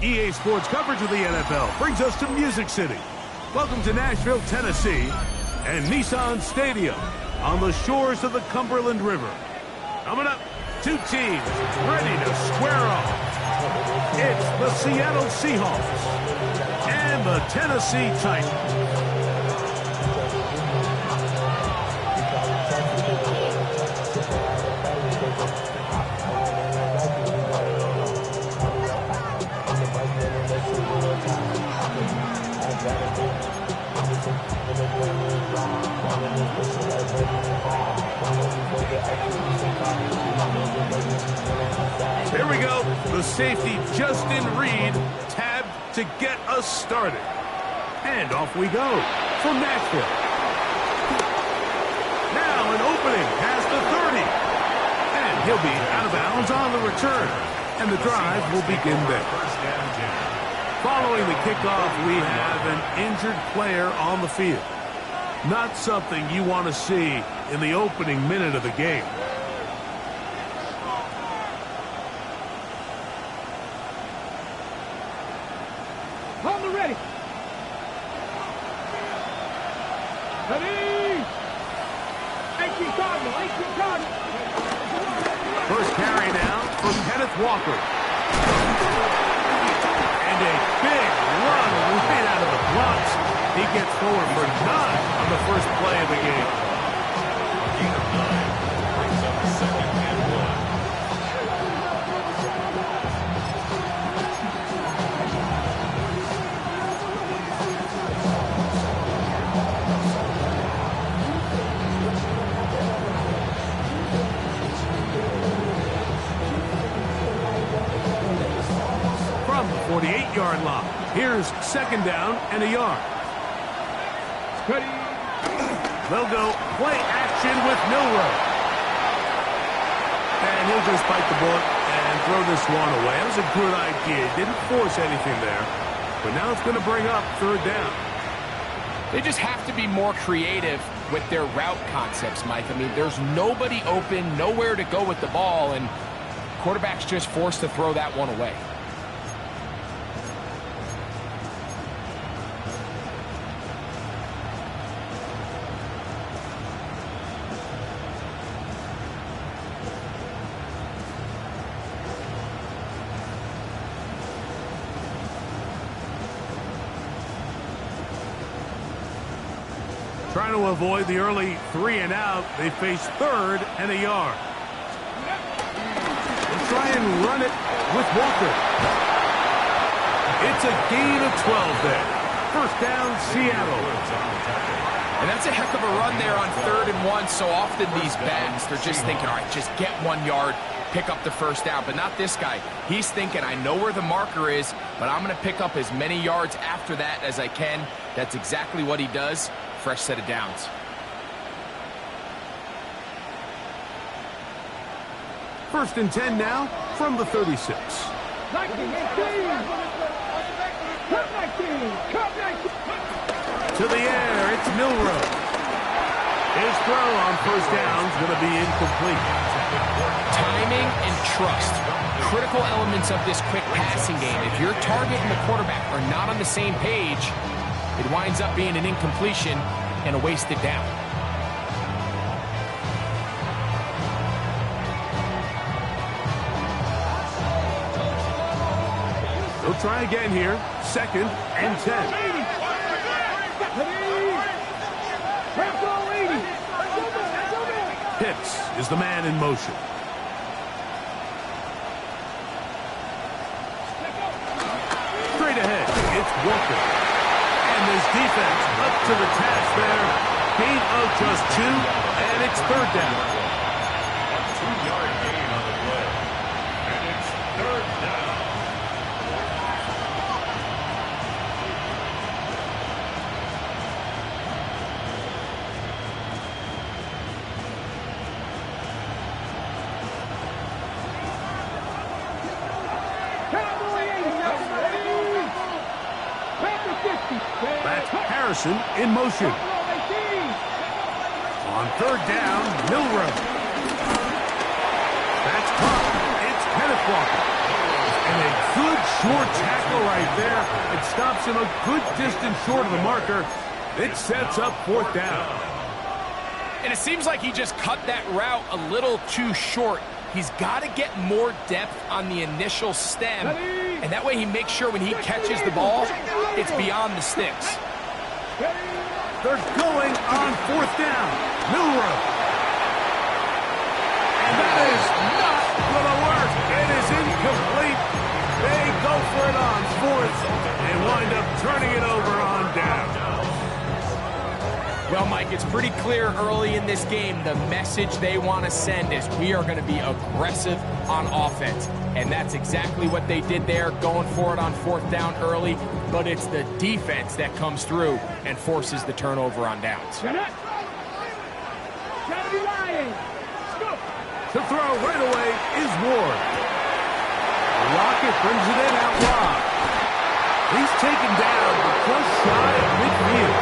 EA Sports coverage of the NFL brings us to Music City. Welcome to Nashville, Tennessee, and Nissan Stadium on the shores of the Cumberland River. Coming up, two teams ready to square off. It's the Seattle Seahawks and the Tennessee Titans. Here we go. The safety, Justin Reed, tabbed to get us started. And off we go from Nashville. Now an opening past the 30. And he'll be out of bounds on the return. And the drive will begin there. Following the kickoff, we have an injured player on the field. Not something you want to see in the opening minute of the game. On the ready. Ready. 18 Cardinal. First carry now for Kenneth Walker. And a big run right out of the blocks. He gets forward for 9 on the first play of the game. Gain of 9 brings up the second and 1. From the 48-yard line, here's second down and a yard. Ready. They'll go play action with Milroe. And he'll just bite the bullet and throw this one away. That was a good idea. Didn't force anything there. But now it's going to bring up third down. They just have to be more creative with their route concepts, Mike. I mean, there's nobody open, nowhere to go with the ball, and quarterback's just forced to throw that one away. Trying to avoid the early 3 and out, they face third and a yard. They'll try and run it with Walker. It's a gain of 12 there. First down, Seattle. And that's a heck of a run there on 3rd and 1. So often these backs, they're just thinking, all right, just get 1 yard, pick up the first down. But not this guy. He's thinking, I know where the marker is, but I'm going to pick up as many yards after that as I can. That's exactly what he does. Fresh set of downs. First and 10 now from the 36. 19, 18. Cut 19. Cut 19. To the air, it's Milroe. His throw on first down is going to be incomplete. Timing and trust. Critical elements of this quick passing game. If your target and the quarterback are not on the same page, it winds up being an incompletion and a wasted down. They'll try again here. Second and 10. Pitts is the man in motion. Straight ahead, it's Walker. And this defense up to the task there. Gain of just 2, and it's third down. A 2-yard gain on the play. And it's third down. That's Harrison in motion. On third down, Milroe. That's caught. It's Kenneth Walker. And a good short tackle right there. It stops him a good distance short of the marker. It sets up 4th down. And it seems like he just cut that route a little too short. He's got to get more depth on the initial stem, and that way he makes sure when he catches the ball, it's beyond the sticks. They're going on 4th down. Milrow. And that is not going to work. It is incomplete. They go for it on 4th and wind up turning it over on down. Well, Mike, it's pretty clear early in this game the message they want to send is we are going to be aggressive on offense. And that's exactly what they did there, going for it on 4th down early. But it's the defense that comes through and forces the turnover on downs. Gotta be lying. To throw right away is Ward. Lockett brings it in out wide. He's taken down just shy of midfield.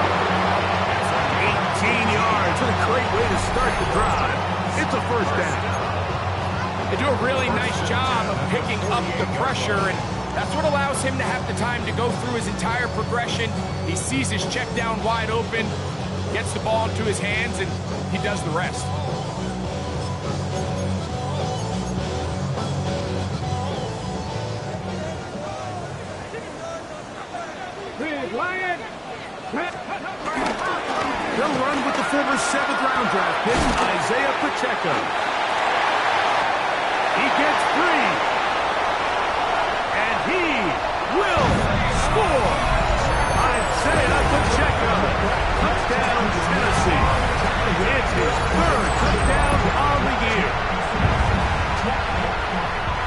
18 yards, and a great way to start the drive. It's a 1st down. They do a really nice job of picking up the pressure, and that's what allows him to have the time to go through his entire progression. He sees his check down wide open, gets the ball into his hands, and he does the rest. Lion. They'll run with the former 7th-round draft pick, Isaiah Pacheco. He gets free. And he will score. Isaiah Pacheco. Touchdown, Tennessee. It's his 3rd touchdown on the year.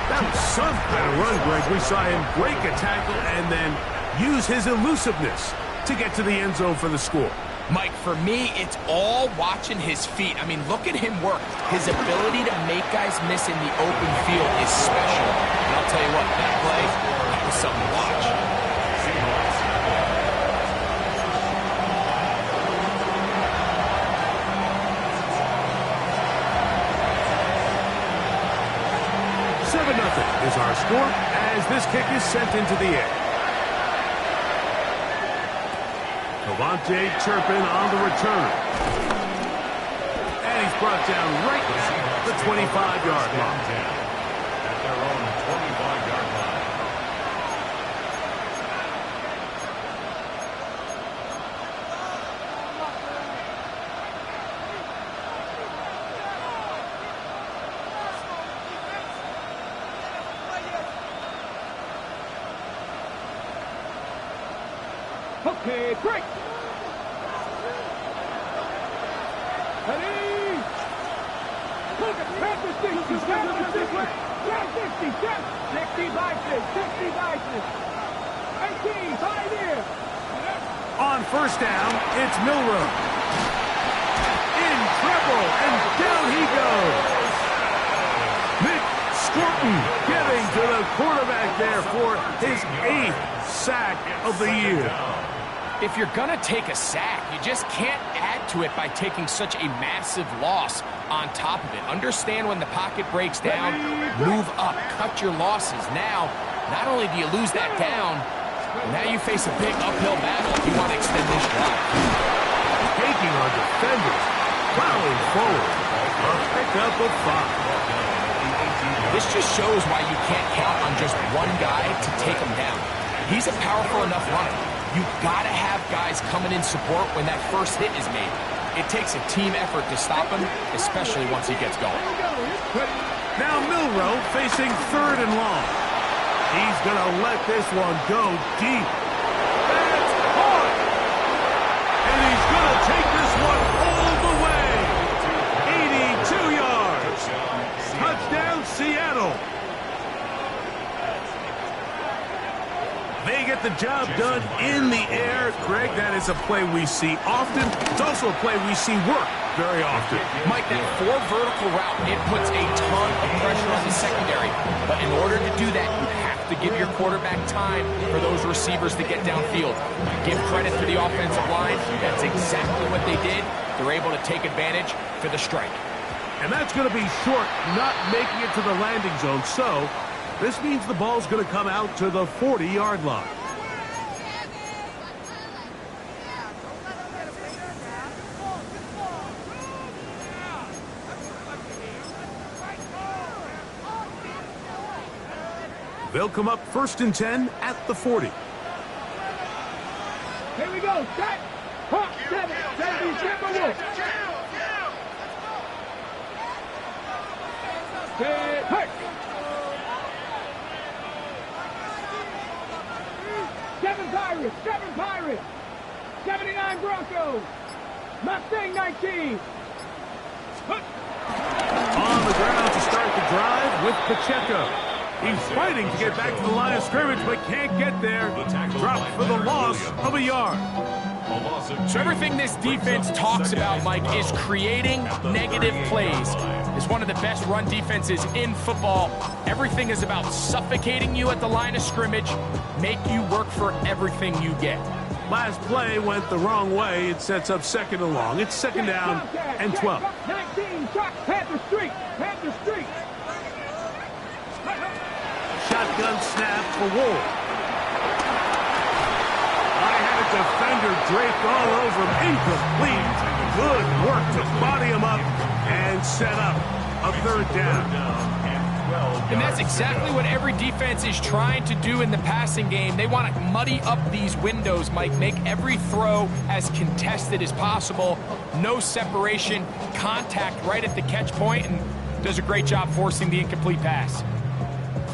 That was some kind of run, Greg. We saw him break a tackle and then use his elusiveness to get to the end zone for the score. Mike, for me, it's all watching his feet. I mean, look at him work. His ability to make guys miss in the open field is special. And I'll tell you what, that play, that was something to watch. 7-0 is our score as this kick is sent into the air. Devontae Turpin on the return. And he's brought down right at the 25-yard line. At their own 25-yard line. Okay, break. Ready? Look at practice 60, 60 vices, 60 vices. 18, 5 here. On 1st down, it's Milrow. In trouble, and down he goes. Nick Scorton getting to the quarterback there for his 8th sack of the year. If you're going to take a sack, you just can't add to it by taking such a massive loss on top of it. Understand when the pocket breaks down, move up, cut your losses. Now, not only do you lose that down, now you face a big uphill battle if you want to extend this drive. Taking on defenders, plowing forward. A pickup of 5. This just shows why you can't count on just one guy to take him down. He's a powerful enough runner. You've got to have guys coming in support when that first hit is made. It takes a team effort to stop him, especially once he gets going. Now Milrow facing 3rd and long. He's going to let this one go deep. That's caught! And he's going to take this one all the way. 82 yards. Touchdown, Seattle. They get the job done in the air. Greg, that is a play we see often. It's also a play we see work very often. Mike, that 4 vertical route, it puts a ton of pressure on the secondary. But in order to do that, you have to give your quarterback time for those receivers to get downfield. Give credit to the offensive line. That's exactly what they did. They're able to take advantage for the strike. And that's going to be short, not making it to the landing zone. So This means the ball's going to come out to the 40-yard line. They'll come up 1st and 10 at the 40. Here we go. Set. Hawk 7. 7. Timberwolves. Set. Hurt. 7 Pirates. 7 Pirates. 79 Broncos. Mustang 19. On the ground to start the drive with Pacheco. He's fighting to get back to the line of scrimmage, but can't get there. Dropped for the loss of a yard. So everything this defense talks about, Mike, is creating negative plays. It's one of the best run defenses in football. Everything is about suffocating you at the line of scrimmage, make you work for everything you get. Last play went the wrong way. It sets up 2nd and long. It's 2nd down and 12. 19. Shot. Panther Street. Panther Street. Shotgun snap for Ward. I had a defender draped all over him. Incomplete. Good work to body him up and set up a 3rd down. And that's exactly what every defense is trying to do in the passing game. They want to muddy up these windows, Mike, make every throw as contested as possible. No separation, contact right at the catch point, and does a great job forcing the incomplete pass.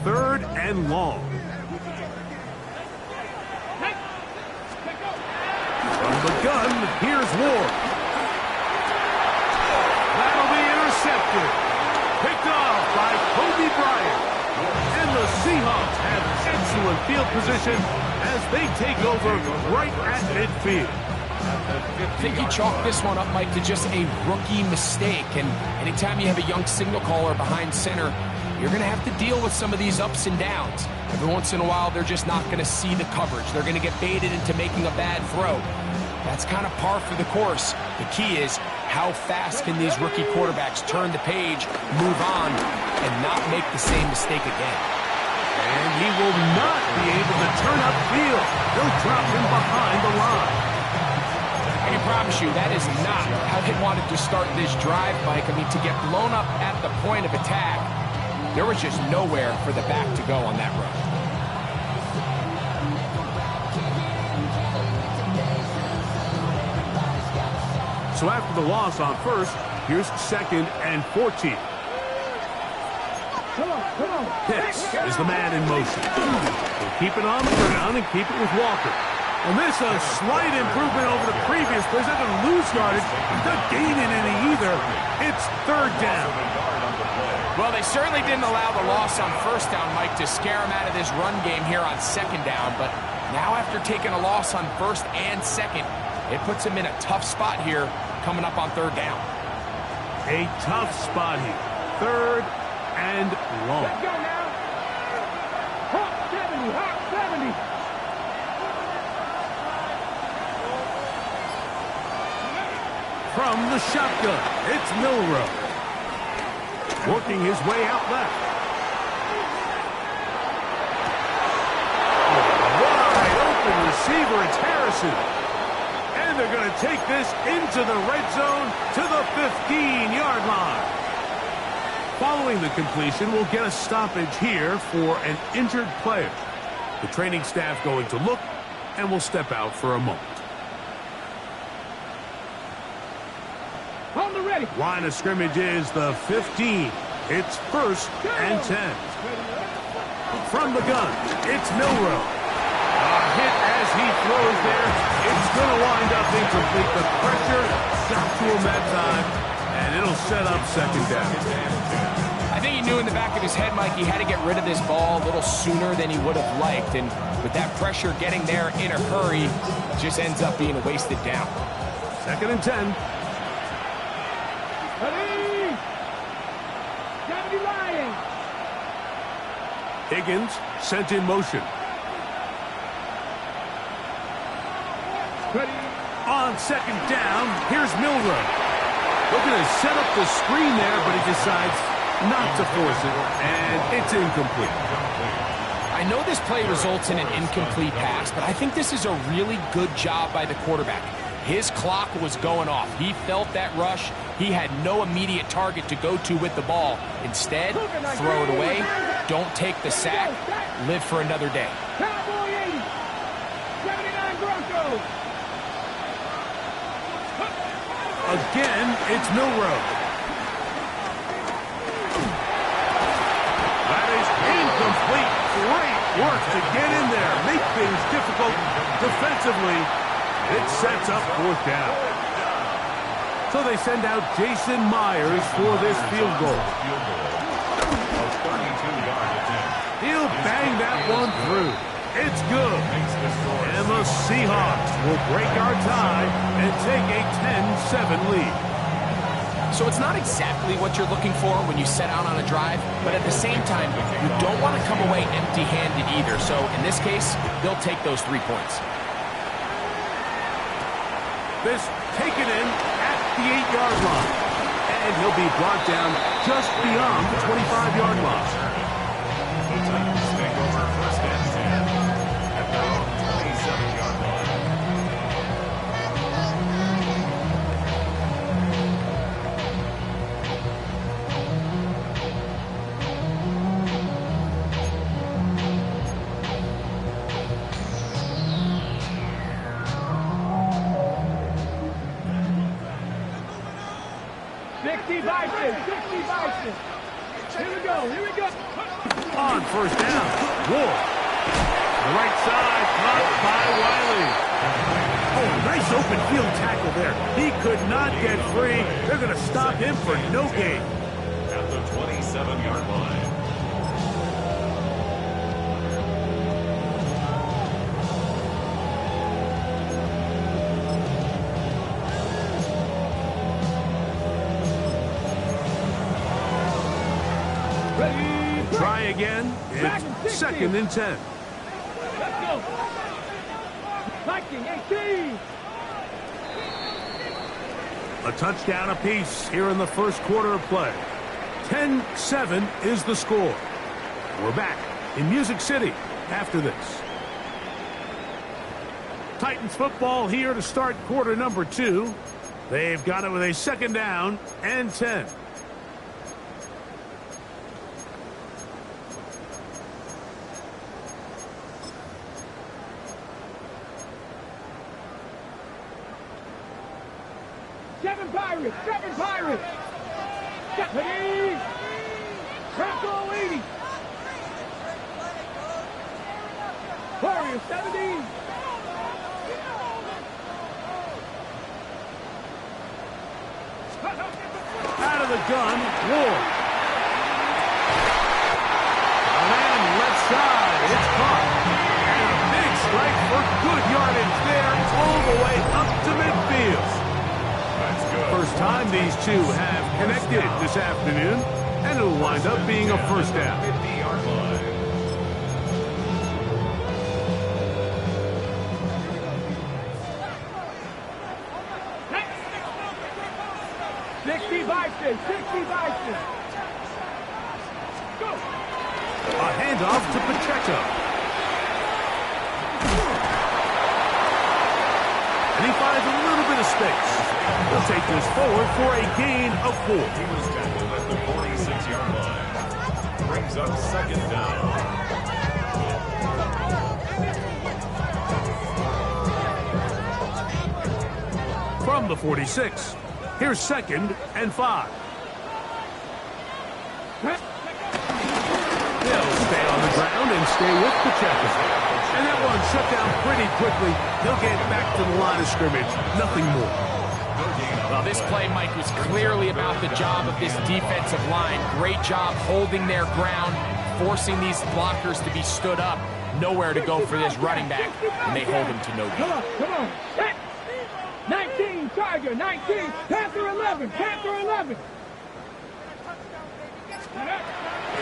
3rd and long. From the gun, here's Ward. That'll be intercepted. Picked off by Kobe Bryant. And the Seahawks have excellent field position as they take over right at midfield. I think you chalk this one up, Mike, to just a rookie mistake. And anytime you have a young signal caller behind center, you're going to have to deal with some of these ups and downs. Every once in a while, they're just not going to see the coverage. They're going to get baited into making a bad throw. That's kind of par for the course. The key is how fast can these rookie quarterbacks turn the page, move on, and not make the same mistake again. And he will not be able to turn upfield. They'll drop him behind the line. I can promise you that is not how they wanted to start this drive, Mike. I mean, to get blown up at the point of attack, there was just nowhere for the back to go on that run. So after the loss on 1st, here's 2nd and 14. Come on. Pitts is the man in motion. He'll keep it on the ground and keep it with Walker. And this a slight improvement over the previous plays. They're going to lose yardage. He's not gaining any either. It's 3rd down. Well, they certainly didn't allow the loss on 1st down, Mike, to scare him out of this run game here on 2nd down. But now after taking a loss on 1st and 2nd, it puts him in a tough spot here coming up on 3rd down. A tough spot here. 3rd and long. Let's go now. Hawk 70. Hawk 70. From the shotgun, it's Milrow. Working his way out left. Wide open receiver, it's Harrison. And they're going to take this into the red zone to the 15-yard line. Following the completion, we'll get a stoppage here for an injured player. The training staff going to look, and will step out for a moment. On the ready. Line of scrimmage is the 15. It's 1st and 10. From the gun, it's Milrow. A hit as he throws there. It's going to wind up incomplete. The pressure got to him that time, and it'll set up 2nd down. I think he knew in the back of his head, Mike, he had to get rid of this ball a little sooner than he would have liked. And with that pressure getting there in a hurry, it just ends up being a wasted down. 2nd and 10. Ready. 70 Lions. Higgins sent in motion. Ready. On 2nd down, here's Milrow. Looking to set up the screen there, but he decides not to force it, and it's incomplete. I know this play results in an incomplete pass, but I think this is a really good job by the quarterback. His clock was going off. He felt that rush. He had no immediate target to go to with the ball. Instead, throw it away. Don't take the sack. Live for another day. Cowboy 80. 79 Broncos. Again, it's Milrow. That is incomplete. Great work to get in there. Make things difficult defensively. It sets up fourth down. So they send out Jason Myers for this field goal. He'll bang that one through. It's good. And the Seahawks will break our tie and take a 10-7 lead. So it's not exactly what you're looking for when you set out on a drive, but at the same time, you don't want to come away empty-handed either. So in this case, they'll take those 3 points. This taken in at the 8-yard line. And he'll be brought down just beyond the 25-yard line. The Titans take over first and 10 at their own 27-yard line. Here we go. On first down, Ward. The right side, caught by Wiley. Oh, nice open field tackle there. He could not get free. They're going to stop him for no gain. At the 27-yard line. Try again. It's second and 10. Let's go. Viking 18. A touchdown apiece here in the first quarter of play. 10-7 is the score. We're back in Music City after this. Titans football here to start quarter number 2. They've got it with a second down and 10. Seven Pirates. Ready. Bronco 80. Warriors 70. Out of the gun, Ward. Man left side, it's caught. And a big strike for good yardage there, all the way up to midfield. First time these two have connected this afternoon, and it'll wind up being a first down. 50-yard line. 60 Bison. Go. A handoff to Pacheco. And he finds a little bit of space. He'll take this forward for a gain of 4. He was tackled at the 46-yard line. Brings up second down. From the 46, here's second and 5. They'll stay on the ground and stay with Pacheco. And that one shut down pretty quickly. They'll get back to the line of scrimmage. Nothing more. Well, this play, Mike, was clearly about the job of this defensive line. Great job holding their ground, forcing these blockers to be stood up. Nowhere to go for this running back, and they hold him to no gain. Come on. 19, Tiger, 19, Panther 11, Panther 11.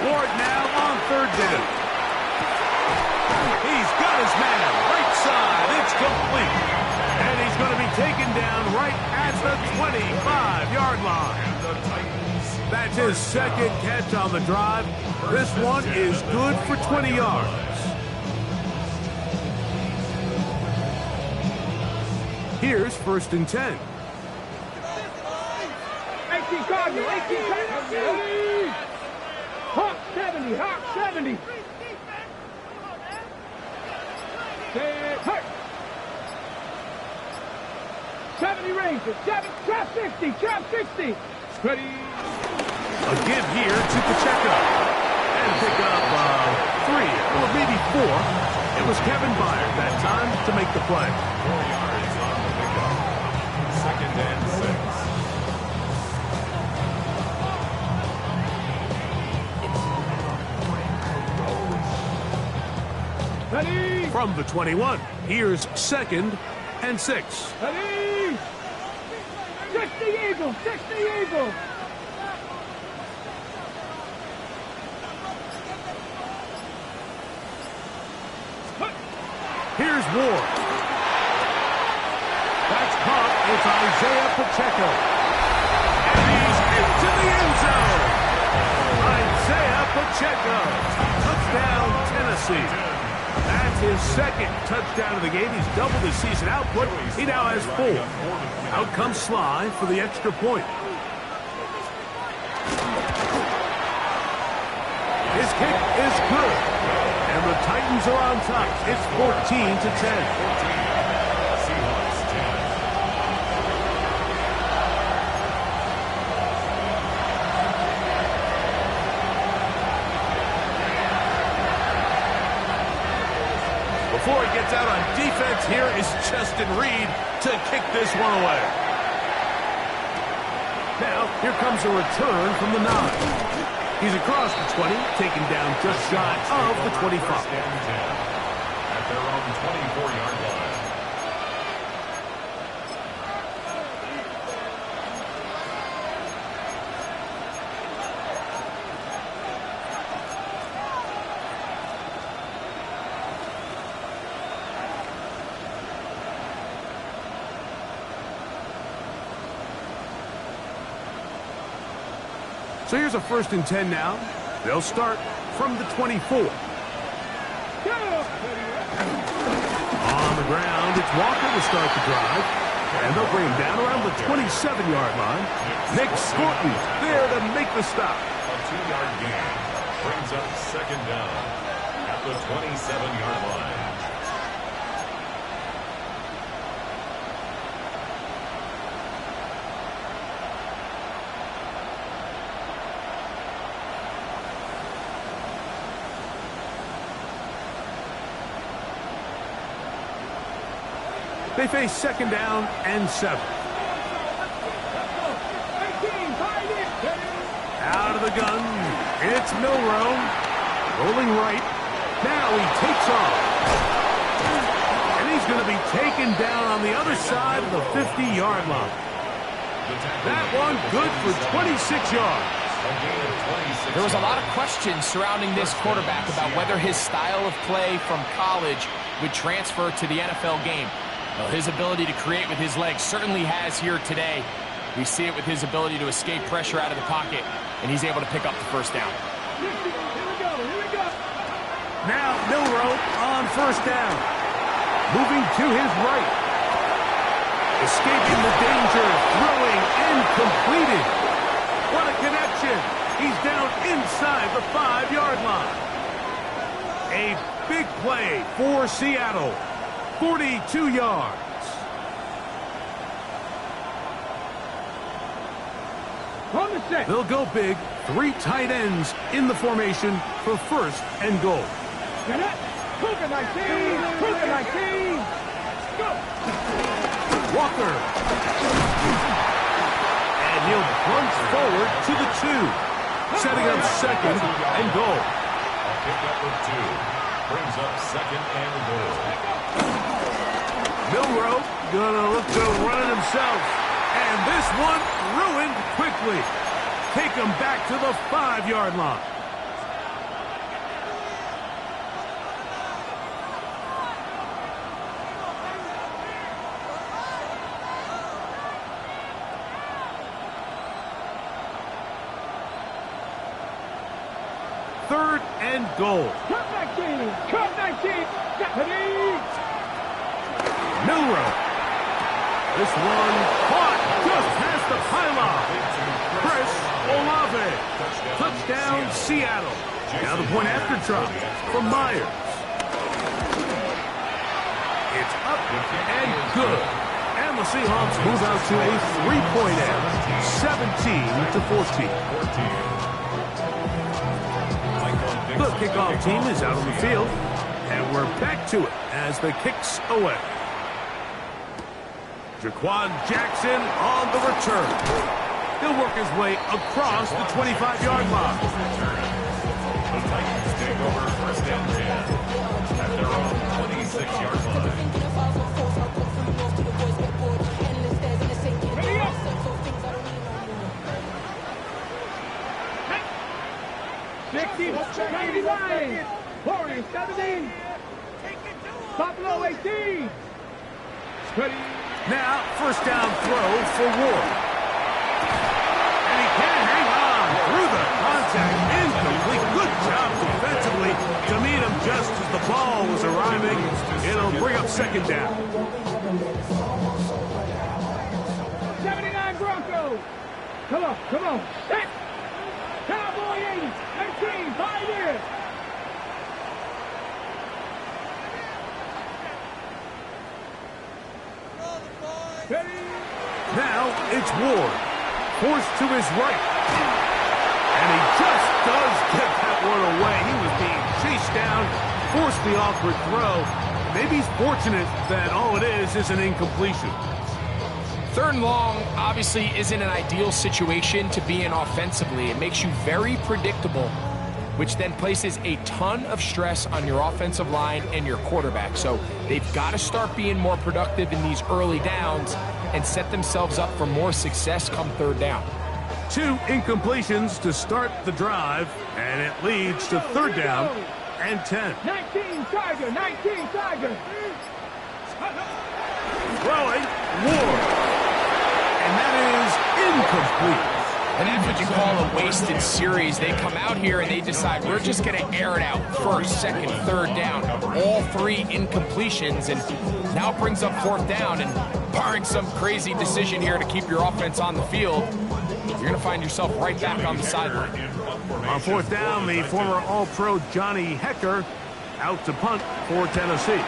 Ward now on third down. He's got his man, right side, it's complete. And he's going to be taken down right at the 25-yard line. And the Titans That's his second catch on the drive. This one is good for 20 yards. Here's 1st and 10. 18 Cardinal, 18 Cardinal. Hawk 70, Hawk 70. Hurt. 70 Rangers, 7, 60, 60. Ready. A give here to Pacheco. And pick up 3, or maybe 4. It was Kevin Byard that time to make the play. 4 yards on the pickup. 2nd and 6. Ready. From the 21, here's 2nd and 6. Ready. 60 Eagles, 60 Eagles. Here's Ward. That's caught. It's Isaiah Pacheco. And he's into the end zone. Isaiah Pacheco. Touchdown, Tennessee. That's his 2nd touchdown of the game. He's doubled his season output. He now has 4. Out comes Sly for the extra point. His kick is good. And the Titans are on top. It's 14-10. Seahawks 10. Before he gets out on defense, here is Justin Reed to kick this one away. Now, here comes a return from the 9. He's across the 20, taken down just shy of the 25. 1st and 10 at their own 24-yard line. So here's a 1st and 10 now. They'll start from the 24. On the ground, it's Walker to start the drive. And they'll bring him down around the 27-yard line. Nick Scorton there to make the stop. A 2-yard gain brings up 2nd down at the 27-yard line. They face 2nd down and 7. Out of the gun, it's Milroe. Rolling right. Now he takes off. And he's going to be taken down on the other side of the 50-yard line. That one good for 26 yards. There was a lot of questions surrounding this quarterback about whether his style of play from college would transfer to the NFL game. Well, his ability to create with his legs certainly has here today. We see it with his ability to escape pressure out of the pocket, and he's able to pick up the 1st down. Here we go. Now Milroe on 1st down. Moving to his right. Escaping the danger. Throwing incompleted. What a connection. He's down inside the 5-yard line. A big play for Seattle. 42 yards. On the set. They'll go big. 3 tight ends in the formation for 1st and goal. Cougar 19. Cougar 19. Go. Walker. And he'll plunge forward to the 2. Setting up 2nd and goal. A pickup of 2 brings up 2nd and goal. Milroe gonna look to run it himself. And this one ruined quickly. Take him back to the 5-yard line. 3rd and goal. Cut 19. Cut 19. Japanese. Milrow. This one caught just past the pylon. Chris Olave. Touchdown, Seattle. Now the point after try from Myers. It's up and good. And the Seahawks move out to a 3-point edge, 17-14. The kickoff team is out on the field, and we're back to it as the kicks away. Jaquan Jackson on the return. He'll work his way across the 25-yard line. The Titans take over 1st and 10 at their own 26-yard line. Ready up. 99. Warriors 17. Buffalo 18. Ready. Now, 1st down throw for Ward. And he can't hang on through the contact. Incomplete. Good job defensively to meet him just as the ball was arriving. It'll bring up 2nd down. 79 Broncos. Come on, come on. Set. Cowboy 80. 18. 5 years. Ready. Now it's Ward. Forced to his right. And he just does get that one away. He was being chased down, forced the awkward throw. Maybe he's fortunate that all it is an incompletion. 3rd and long obviously isn't an ideal situation to be in offensively. It makes you very predictable, which then places a ton of stress on your offensive line and your quarterback. So they've got to start being more productive in these early downs and set themselves up for more success come 3rd down. 2 incompletions to start the drive, and it leads to 3rd down and 10. 19 Tiger. 19 Tiger. Throwing, Ward. And that is incomplete. And that's what you call a wasted series. They come out here and they decide we're just going to air it out. 1st, 2nd, 3rd down. All 3 incompletions, and now it brings up 4th down. And barring some crazy decision here to keep your offense on the field, you're going to find yourself right back on the sideline. On 4th down, the former All-Pro Johnny Hecker out to punt for Tennessee.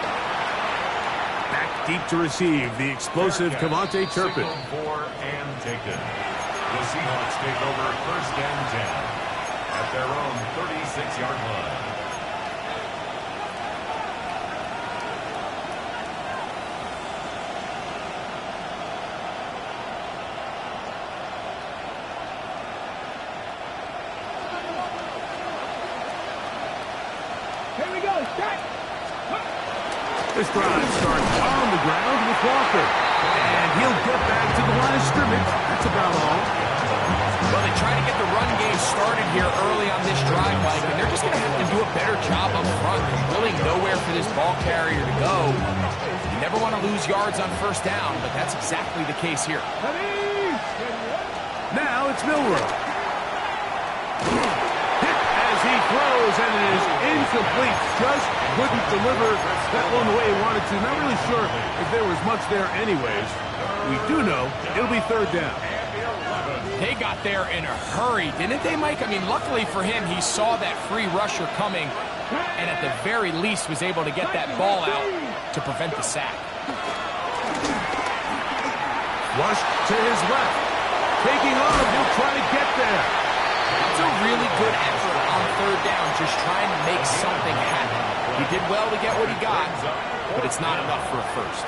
Back deep to receive the explosive Cavante Turpin. For and taken. The Seahawks take over 1st and 10 at their own 36-yard line. Here we go. Set. This drive starts on the ground with Walker. And he'll get back to the line of scrimmage. That's about all. Well, they try to get the run game started here early on this drive, Mike, and they're just going to have to do a better job up front. There's really nowhere for this ball carrier to go. You never want to lose yards on 1st down, but that's exactly the case here. Now it's Milrow. Hit as he throws, and it is incomplete. Just couldn't deliver that one the way he wanted to. Not really sure if there was much there anyways. We do know it'll be 3rd down. They got there in a hurry, didn't they, Mike? I mean, luckily for him, he saw that free rusher coming and at the very least was able to get that ball out to prevent the sack. Flush to his left. Taking on, he'll try to get there. It's a really good effort on 3rd down, just trying to make something happen. He did well to get what he got, but it's not enough for a 1st.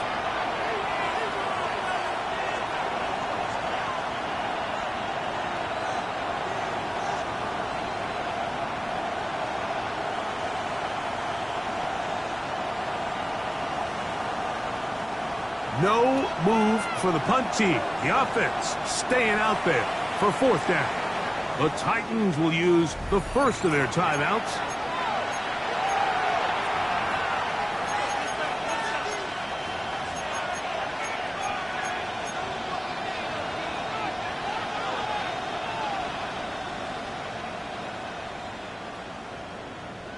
No move for the punt team. The offense staying out there for 4th down. The Titans will use the first of their timeouts.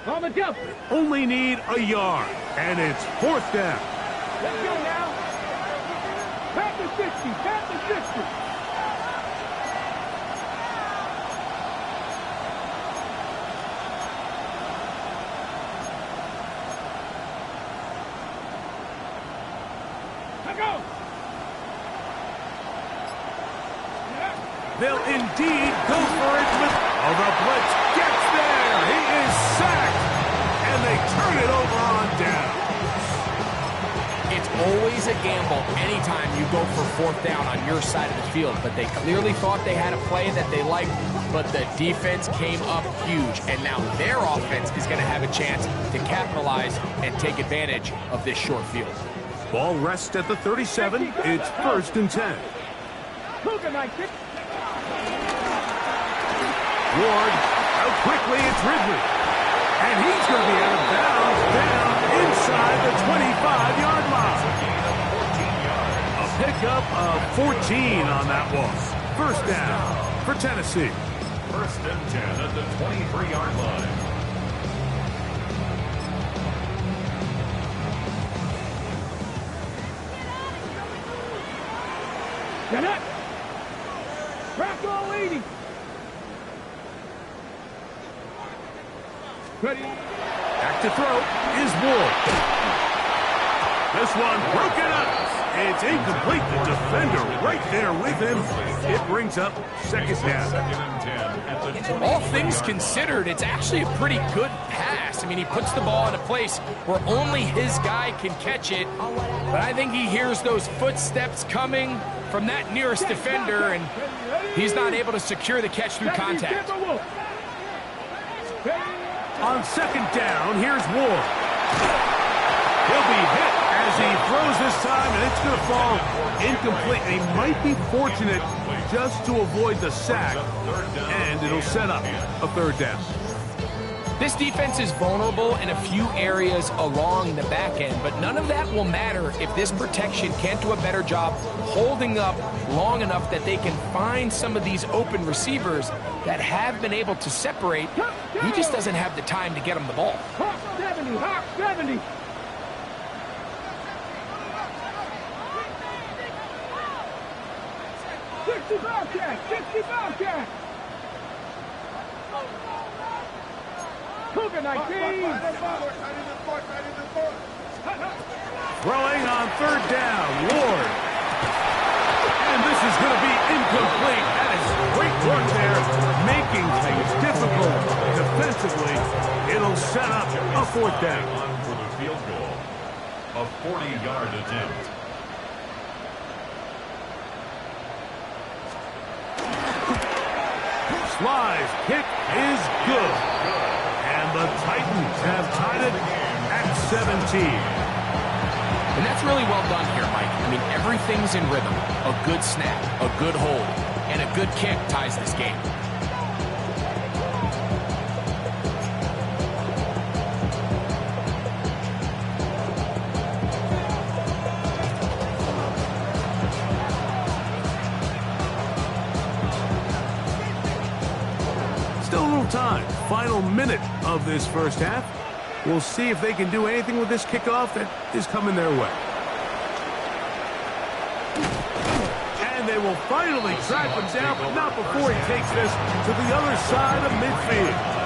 On the jump. Only need a yard, and it's 4th down. Let's go now. Pat the 60. Pat the 60. Go. They'll indeed go for it with... Oh, the blitz gets there. He is sacked, and they turn it over on down. It's always a gamble anytime you go for 4th down on your side of the field, but they clearly thought they had a play that they liked, but the defense came up huge, and now their offense is going to have a chance to capitalize and take advantage of this short field. Ball rests at the 37. It's 1st and 10. Ward, out quickly, it's Ridley. And he's going to be out of bounds down inside the 25-yard line. A pickup of 14 on that one. 1st down for Tennessee. 1st and 10 at the 23-yard line. Get up! Crack all 80! Ready? Back to throw is Ward. This one broken up. It's incomplete. The defender right there with him. It brings up 2nd down. 2nd and 10 at the 20. All things considered, it's actually a pretty good pass. I mean, he puts the ball in a place where only his guy can catch it. But I think he hears those footsteps coming from that nearest defender, and he's not able to secure the catch through contact. On 2nd down, here's Ward. He'll be hit as he throws this time, and it's going to fall incomplete. And he might be fortunate just to avoid the sack, and it'll set up a 3rd down. This defense is vulnerable in a few areas along the back end, but none of that will matter if this protection can't do a better job holding up long enough that they can find some of these open receivers that have been able to separate. He just doesn't have the time to get them the ball. Hawk 70, Hawk 70. Cougar 19. Throwing on 3rd down, Ward. And this is going to be incomplete. That is great work there, making things difficult defensively. It'll set up a 4th down. On for the field goal. A 40-yard attempt. Sly's kick is good. And the Titans have tied it at 17. And that's really well done here, Mike. I mean, everything's in rhythm. A good snap, a good hold, and a good kick ties this game. Still a little time. Final minute of this 1st half. We'll see if they can do anything with this kickoff that is coming their way. And they will finally track him down, but not before he takes this to the other side of midfield.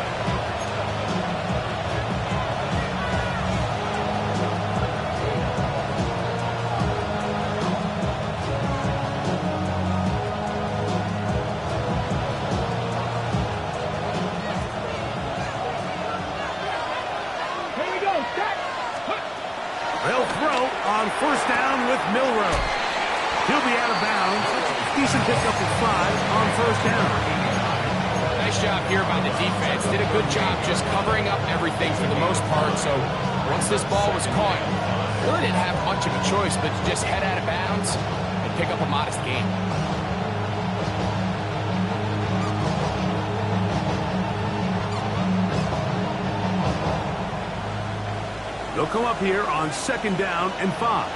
They'll throw on 1st down with Milrow. He'll be out of bounds. Decent pickup of 5 on 1st down. Nice job here by the defense. Did a good job just covering up everything for the most part. So once this ball was caught, really didn't have much of a choice but to just head out of bounds and pick up a modest gain. They'll come up here on 2nd down and 5.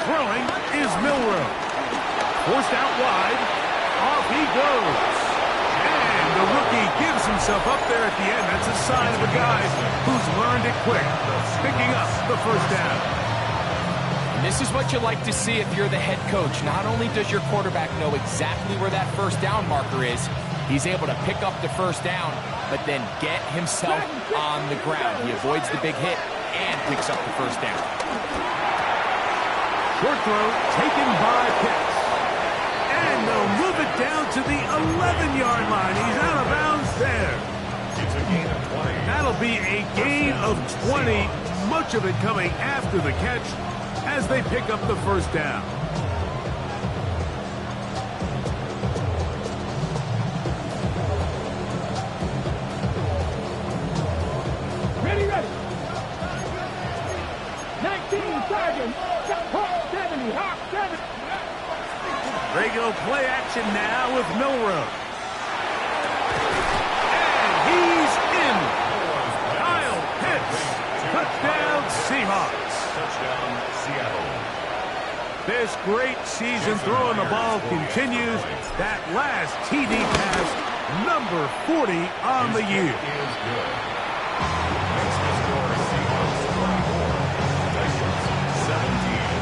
Throwing is Milrow. Forced out wide. Off he goes. And the rookie gives himself up there at the end. That's a sign of a guy who's learned it quick, picking up the first down. And this is what you like to see if you're the head coach. Not only does your quarterback know exactly where that first down marker is, he's able to pick up the first down, but then get himself on the ground. He avoids the big hit and picks up the first down. Short throw taken by Pitts. And they'll move it down to the 11-yard line. He's out of bounds there. It's a gain of 20. That'll be a gain of 20, much of it coming after the catch as they pick up the first down. Ready. 19 targets. Hawk 70. Hawk 70. Regular play action now with Milrow. And he's in. Kyle Pitts. Touchdown Seahawks. Touchdown, Seattle. This great season throwing the ball continues. That last TD pass, number 40 on the year. Is good. Makes the score Seahawks 24, Titans 17.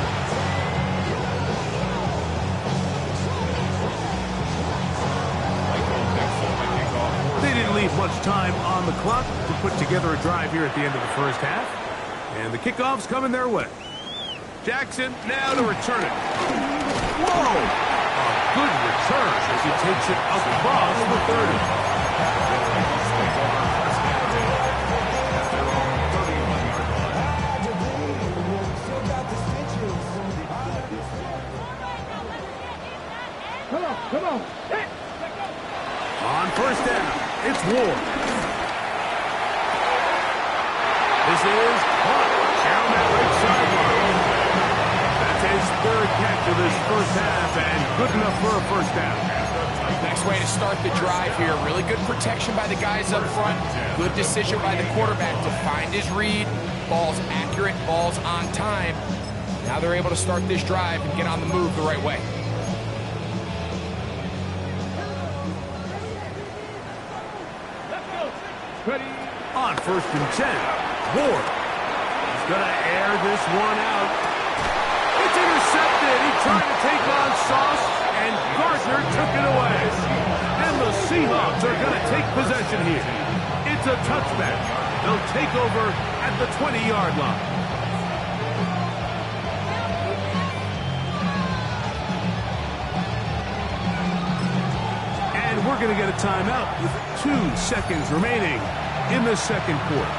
They didn't leave much time on the clock to put together a drive here at the end of the first half. And the kickoff's coming their way. Jackson now to return it. Whoa! A good return as he takes it across the 30. Come on. Hit. On first down, it's Ward. This is caught down that right sideline. That's his third catch of this first half, and good enough for a first down. Nice way to start the drive here. Really good protection by the guys up front. Good decision by the quarterback to find his read. Ball's accurate, ball's on time. Now they're able to start this drive and get on the move the right way. Ready. On first and 10, Ward. He's going to air this one out. It's intercepted. He tried to take on Sauce, and Gardner took it away. And the Seahawks are going to take possession here. It's a touchback. They'll take over at the 20-yard line. And we're going to get a timeout with 2 seconds remaining in the second quarter.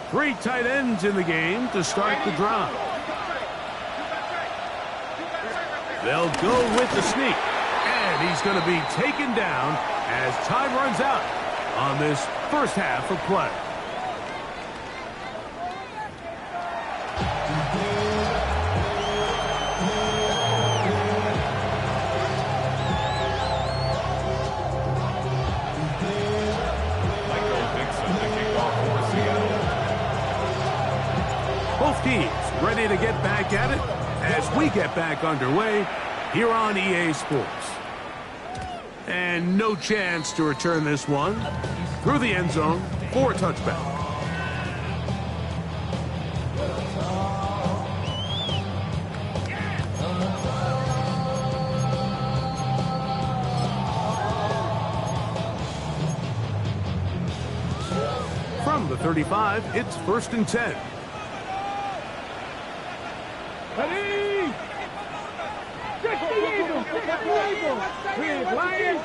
Three tight ends in the game to start the drive. They'll go with the sneak. And he's going to be taken down as time runs out on this first half of play. Both teams ready to get back at it as we get back underway here on EA Sports. And no chance to return this one through the end zone for a touchback. From the 35, it's first and 10. Ready. Check the eagle. Check the eagle. Here's Lions.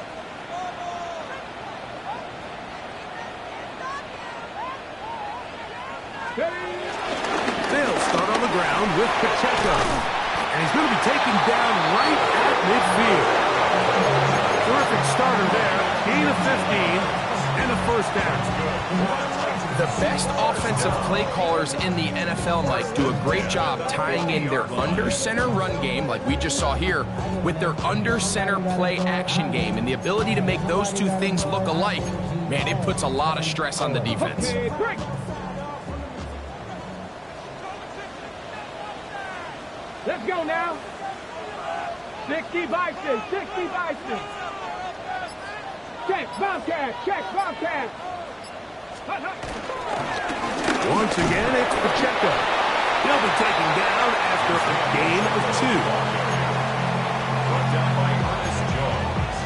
They'll start on the ground with Pacheco. And he's going to be taken down right at midfield. Terrific starter there. gain of 15 and a first down. The best offensive play callers in the NFL, Mike, do a great job tying in their under-center run game, like we just saw here, with their under-center play action game. And the ability to make those two things look alike, man, it puts a lot of stress on the defense. Okay, break. Let's go now. 60 Bison, 60 Bison. Check, Bobcat, check, Bobcat. Once again, it's Pacheco. He'll be taken down after a gain of 2. Brought down by Ernest Jones.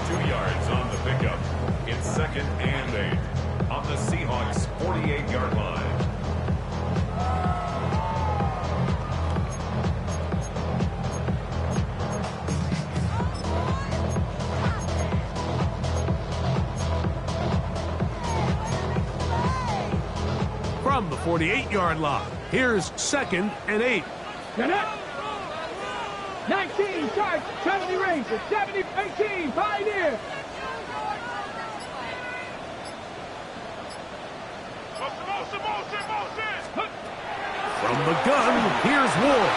2 yards on the pickup. It's 2nd and 8 on the Seahawks' 48-yard line. From the 48-yard line, here's 2nd and 8. 19, charge, 70 Rangers, 70, 18, Pioneer. From the gun, here's Ward.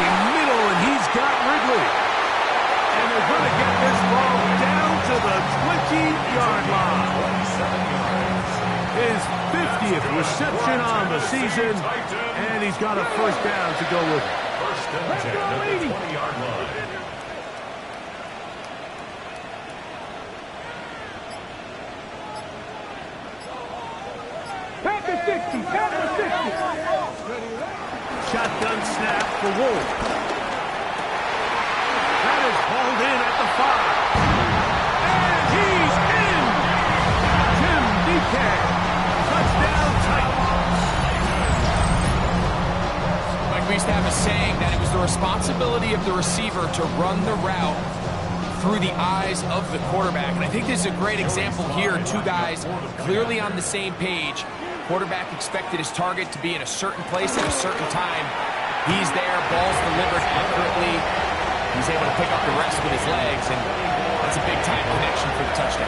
In middle, and he's got Ridley. And they're going to get this ball down to the 20-yard line. 27 yards. His 50th reception on the season, and he's got a first down to go with it. 1st and 10 at the 20-yard line. Panther 60, Panther 60. Shotgun snap for Wolf. That is hauled in at the 5. And he's in! Tim DK. Touchdown Titans. Like we used to have a saying that it was the responsibility of the receiver to run the route through the eyes of the quarterback. And I think this is a great example here. 2 guys clearly on the same page. Quarterback expected his target to be in a certain place at a certain time. He's there, ball's delivered accurately. He's able to pick up the rest with his legs, and that's a big-time connection for the touchdown.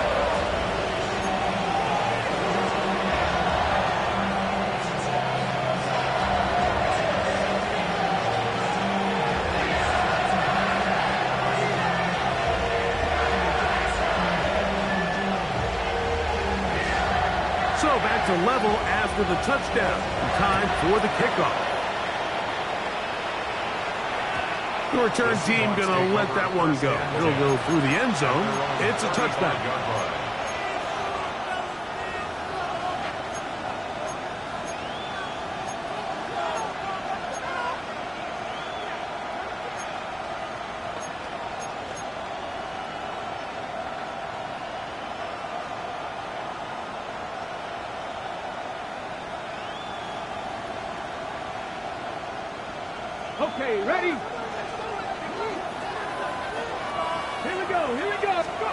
So back to level after the touchdown. Time for the kickoff. The return team going to let that one go. It'll go through the end zone. It's a touchback. Okay, ready? Here we go, here we go. Go.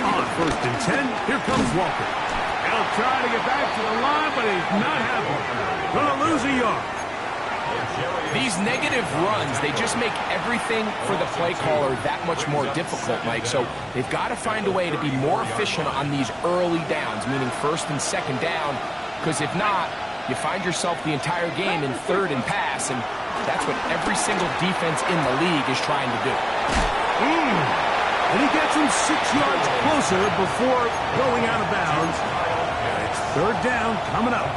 On 1st and 10, here comes Walker. He'll try to get back to the line, but he's not happy. Gonna lose a yard. These negative runs, they just make everything for the play caller that much more difficult, Mike. So they've got to find a way to be more efficient on these early downs, meaning 1st and 2nd down, because if not, you find yourself the entire game in 3rd and pass, and that's what every single defense in the league is trying to do. And he gets him 6 yards closer before going out of bounds. And it's 3rd down coming up.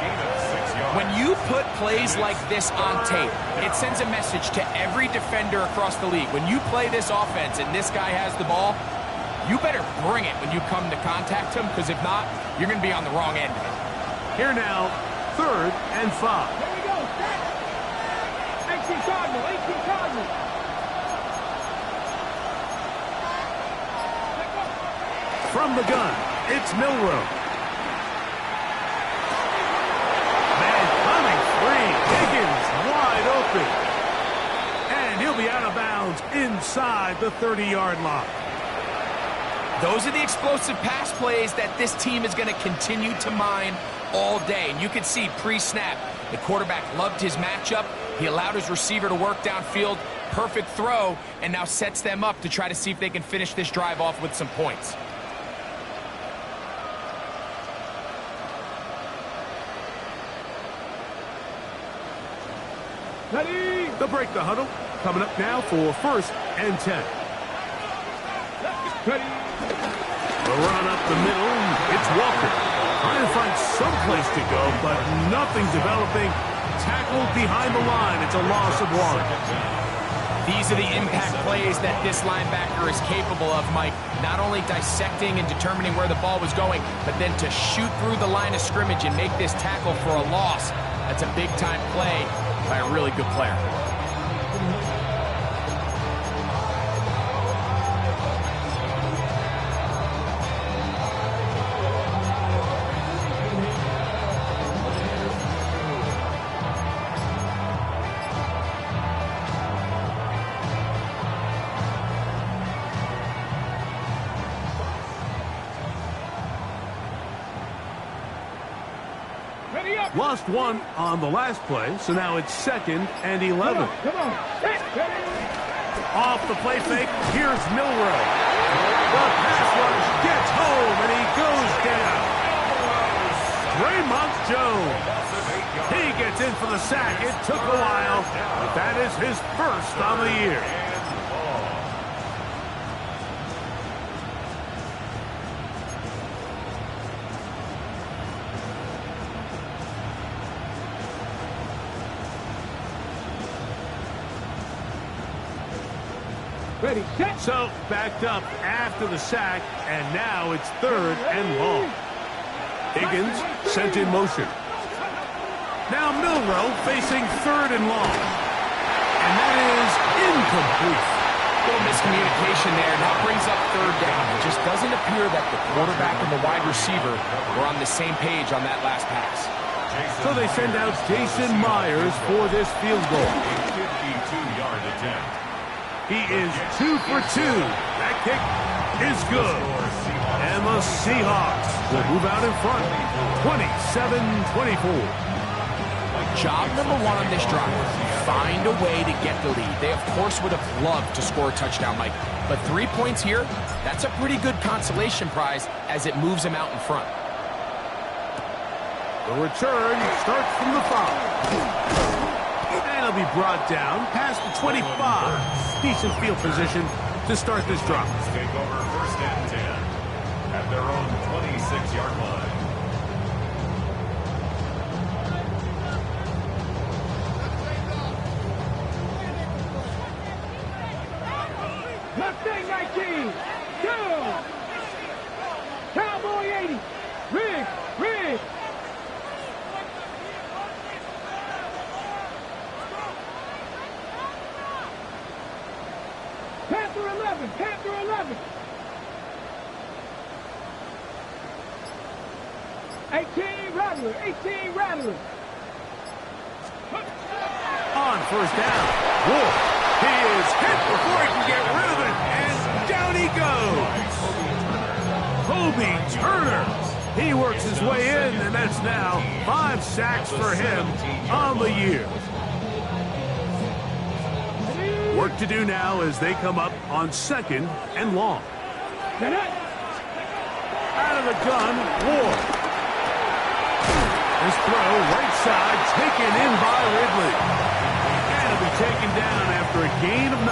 When you put plays like this on tape, it sends a message to every defender across the league. When you play this offense and this guy has the ball, you better bring it when you come to contact him, because if not, you're going to be on the wrong end of it. Here now, 3rd and 5. Here we go, set. 18 Cardinal, 18 Cardinal. From the gun, it's Milrow. Man coming free. Higgins wide open. And he'll be out of bounds inside the 30-yard line. Those are the explosive pass plays that this team is going to continue to mine all day. And you can see pre-snap, the quarterback loved his matchup. He allowed his receiver to work downfield. perfect throw and now sets them up to try to see if they can finish this drive off with some points. Ready? They'll break the huddle. Coming up now for 1st and 10. Ready? The run up the middle. It's Walker. Trying to find some place to go, but nothing developing. Tackled behind the line. It's a loss of 1. These are the impact plays that this linebacker is capable of, Mike. Not only dissecting and determining where the ball was going, but then to shoot through the line of scrimmage and make this tackle for a loss. That's a big-time play by a really good player. Ready up! Lost 1 on the last play, so now it's 2nd and 11. Come on. Set. Ready? Off the play fake, here's Milrow. The pass rush gets home, and he goes down. Draymond Jones. He gets in for the sack. It took a while, but that is his 1st on the year. Ready, set. So, backed up after the sack, and now it's 3rd and long. Higgins sent in motion. Now Milrow facing 3rd and long. And that is incomplete. Little miscommunication there. Now brings up 3rd down. It just doesn't appear that the quarterback and the wide receiver were on the same page on that last pass. So they send out Jason Myers for this field goal. 52-yard attempt. He is 2 for 2. That kick is good. And the Seahawks will move out in front. 27-24. Job number 1 on this drive, find a way to get the lead. They, of course, would have loved to score a touchdown, Mike. But 3 points here, that's a pretty good consolation prize as it moves them out in front. The return starts from the 5. And he'll be brought down past the 25. Decent field position to start this drive. Take over 1st and 10 at their own 26-yard line. Mustang 19. Go. Cowboy 80. Rig. Panther 11. 18 Rattler. On 1st down. Wolf. He is hit before he can get rid of it. And down he goes. Kobe Turner. He works his way in, and that's now 5 sacks for him on the year. Work to do now as they come up on 2nd and long. Out of the gun, Ward. This throw, right side, taken in by Ridley. And it'll be taken down after a gain of 9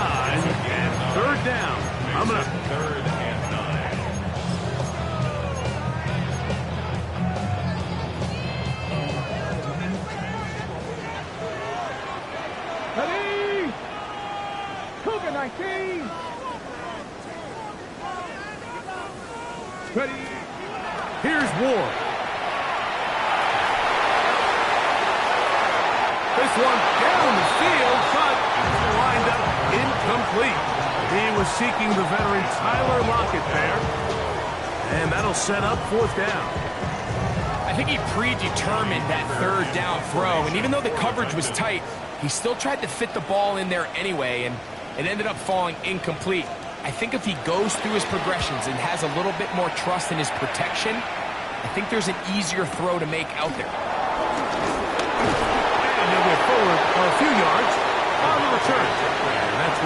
and 3rd down. Coming up. 3rd and 9. Ready. Cougar 19. Ready. Here's Ward. This one down the field, but lined up incomplete. He was seeking the veteran Tyler Lockett there. And that'll set up 4th down. I think he predetermined that 3rd down throw, and even though the coverage was tight, he still tried to fit the ball in there anyway, and it ended up falling incomplete. I think if he goes through his progressions and has a little bit more trust in his protection, I think there's an easier throw to make out there. And he'll get forward a few yards on the return. And that's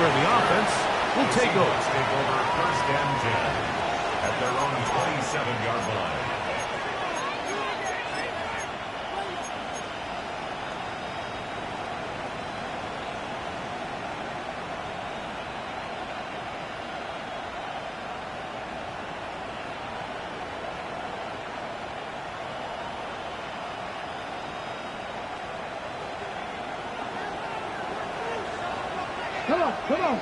will take over. Seahawks take over first and 10 at their own 27-yard line. Come on, come on.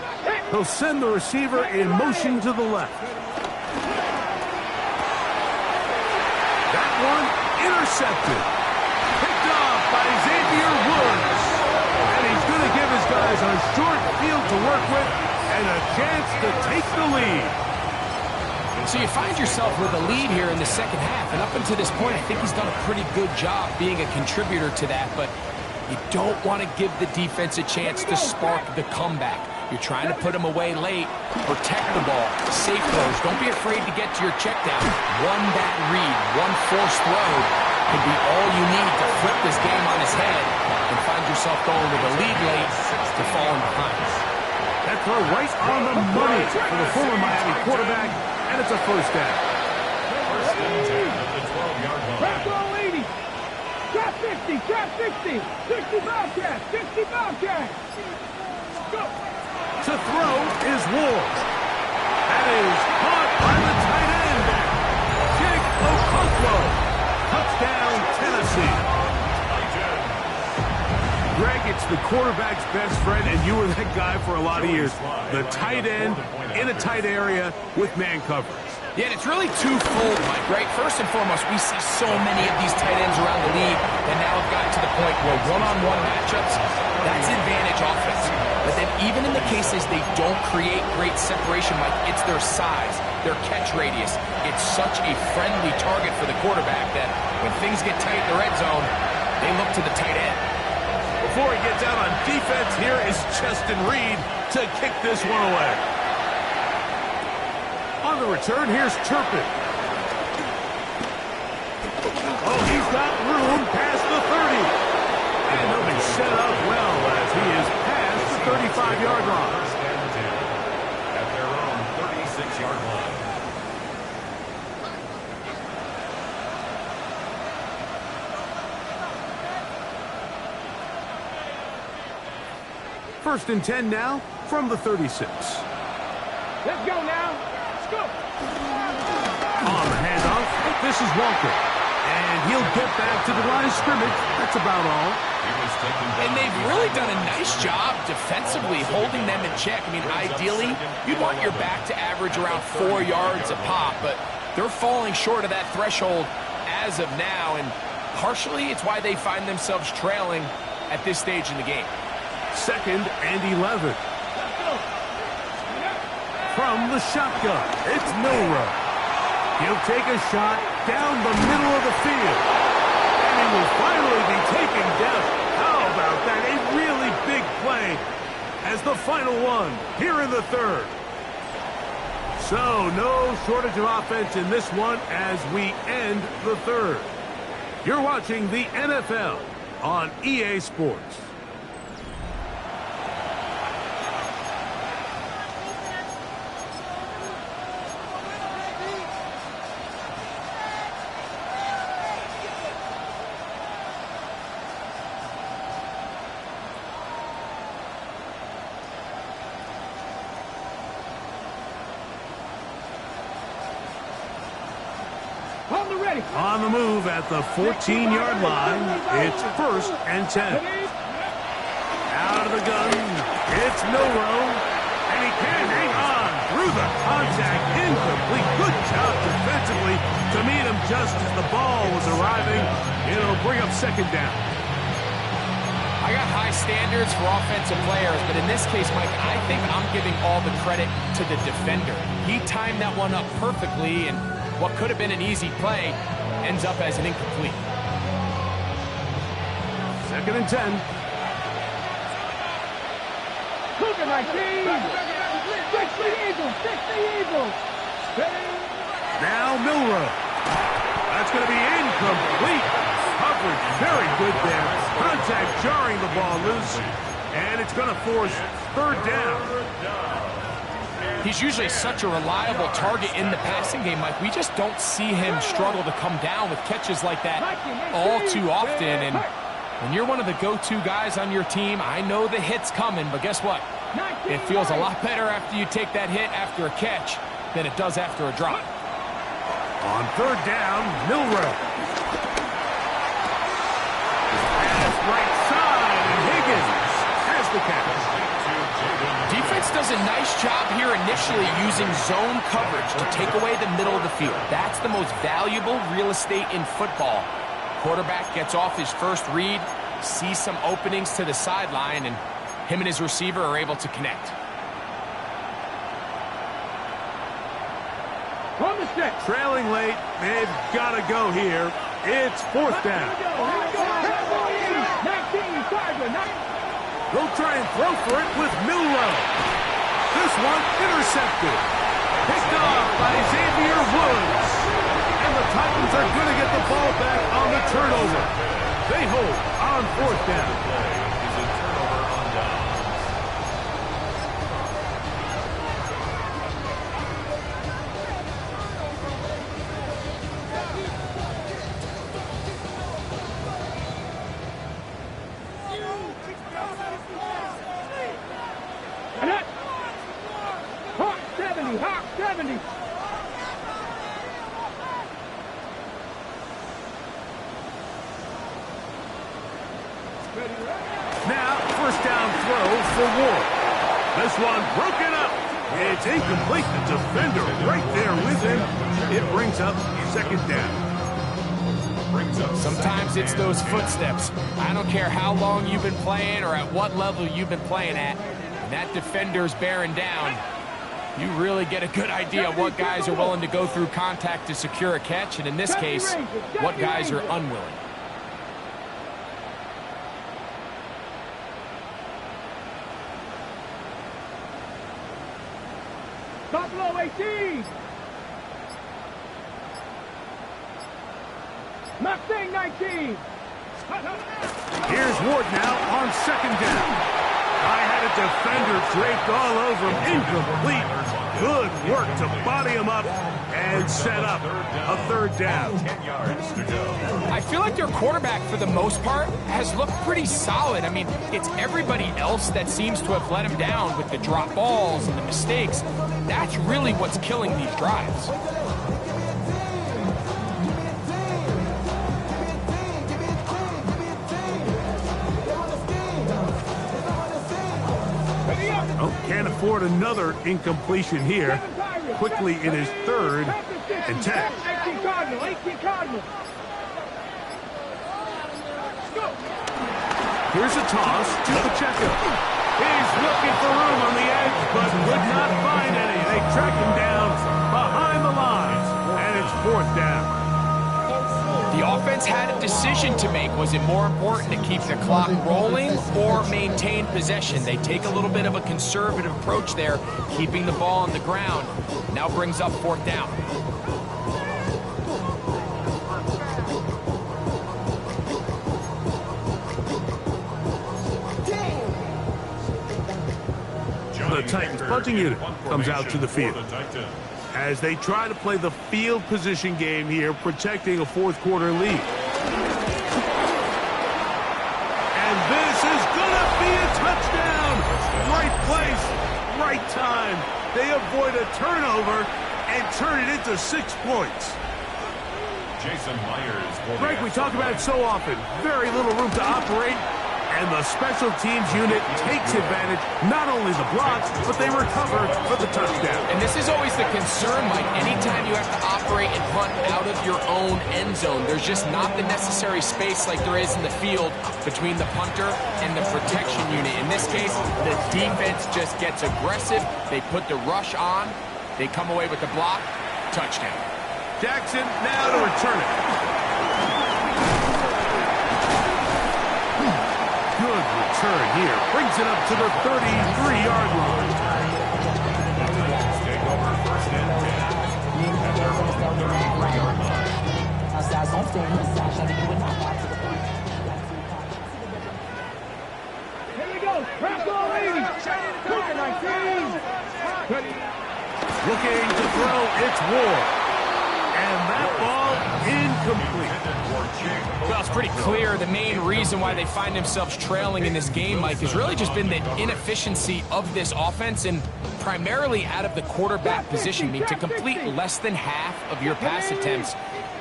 He'll send the receiver in motion to the left. That one intercepted. Picked off by Xavier Woods. And he's going to give his guys a short field to work with and a chance to take the lead. So you find yourself with a lead here in the second half, and up until this point, I think he's done a pretty good job being a contributor to that, but you don't want to give the defense a chance to spark the comeback. You're trying to put them away late, protect the ball, safe throws. Don't be afraid to get to your check down. One bad read, one forced throw could be all you need to flip this game on its head and find yourself going with a lead late to falling behind. That throw right on the money for the former Miami quarterback, and it's a first down. First and 10 at the 12-yard line. Back row 80. Trap 50, trap 60. 60 Bobcat, 60 Bobcat. Go. To throw is Ward. That is caught by the tight end. Jake Okonkwo. Touchdown, Tennessee. Greg, it's the quarterback's best friend, and you were that guy for a lot of years. The tight end in a tight area with man coverage. Yeah, and it's really twofold, Mike, right? First and foremost, we see so many of these tight ends around the league that now have gotten to the point where one-on-one matchups, that's advantage offense. But then even in the cases they don't create great separation, Mike, it's their size, their catch radius. It's such a friendly target for the quarterback that when things get tight in the red zone, they look to the tight end. Before he gets out on defense, here is Cheston Reed to kick this one away. On the return, here's Turpin. Oh, he's got room past the 30. And they'll be set up well as he is past the 35-yard line. First and 10 at their own 36-yard line. First and 10 now from the 36. Let's go now. Let's go. On the handoff, this is Walker. And he'll get back to the line of scrimmage. That's about all. And they've really done a nice job defensively holding them in check. I mean, ideally, you'd want your back to average around 4 yards a pop, but they're falling short of that threshold as of now, and partially it's why they find themselves trailing at this stage in the game. Second and 11. From the shotgun, it's Milroe. He'll take a shot down the middle of the field. And he will finally be taken down. How about that? A really big play as the final one here in the third. So no shortage of offense in this one as we end the third. You're watching the NFL on EA Sports. On the move at the 14-yard line, it's first and 10. Out of the gun, it's Milroe, and he can hang on through the contact, incomplete. Good job defensively to meet him just as the ball was arriving. It'll bring up second down. I got high standards for offensive players, but in this case, Mike, I think I'm giving all the credit to the defender. He timed that one up perfectly, and what could have been an easy play ends up as an incomplete. Second and 10. Looking like the Eagles. 60 Eagles. 60 Eagles. Now Milroe. That's going to be incomplete. Coverage very good there. Contact jarring the ball loose. And it's going to force third down. He's usually such a reliable target in the passing game, Mike. We just don't see him struggle to come down with catches like that all too often. And when you're one of the go-to guys on your team, I know the hit's coming, but guess what? It feels a lot better after you take that hit after a catch than it does after a drop. On third down, Milrow. Pass right side, and Higgins has the catch. Defense does a nice job here initially using zone coverage to take away the middle of the field. That's the most valuable real estate in football. Quarterback gets off his first read, sees some openings to the sideline, and him and his receiver are able to connect. On the set. Trailing late, they've got to go here. It's fourth down. 19, Gardner, They'll try and throw for it with Milrow. This one intercepted. Picked off by Xavier Woods. And the Titans are going to get the ball back on the turnover. They hold on fourth down. Hawk 70, Hawk 70. Now, first down throw for Ward. This one broken up. It's incomplete. The defender right there with him. It brings up second down. Sometimes it's those footsteps. I don't care how long you've been playing or at what level you've been playing at. And that defender's bearing down. You really get a good idea of what guys are willing to go through contact to secure a catch, and in this case, what guys are unwilling. Buffalo 18. Mustang 19. Here's Ward now on second down. I had a defender draped all over him. Incomplete. Good work to body him up and set up a third down. 10 yards to go. I feel like their quarterback, for the most part, has looked pretty solid. I mean, it's everybody else that seems to have let him down with the drop balls and the mistakes. That's really what's killing these drives. Oh, can't afford another incompletion here. Quickly in his third and 10. 18 Cardinal, 18 Cardinal. Go. Here's a toss to Pacheco. He's looking for room on the edge, but could not find any. They track him down behind the lines, and it's fourth down. The offense had a decision to make. Was it more important to keep the clock rolling or maintain possession? They take a little bit of a conservative approach there, keeping the ball on the ground. Now brings up fourth down. The Titans punting unit comes out to the field as they try to play the field position game here, protecting a fourth quarter lead. And this is going to be a touchdown. Right place, right time. They avoid a turnover and turn it into 6 points. Jason Myers. Greg, we talk about it so often. Very little room to operate. And the special teams unit takes advantage, not only the blocks, but they recover for the touchdown. And this is always the concern, Mike. Anytime you have to operate and punt out of your own end zone, there's just not the necessary space like there is in the field between the punter and the protection unit. In this case, the defense just gets aggressive. They put the rush on. They come away with the block. Touchdown. Jackson now to return it. Good return here. Brings it up to the 33-yard line. Take over first and 10 at their own 33-yard line. Here we go. Crack all 80. Look at 19. Looking to throw, it's War. And that ball incomplete. Well, it's pretty clear the main reason why they find themselves trailing in this game, Mike, has really just been the inefficiency of this offense and primarily out of the quarterback position. I mean, to complete less than half of your pass attempts,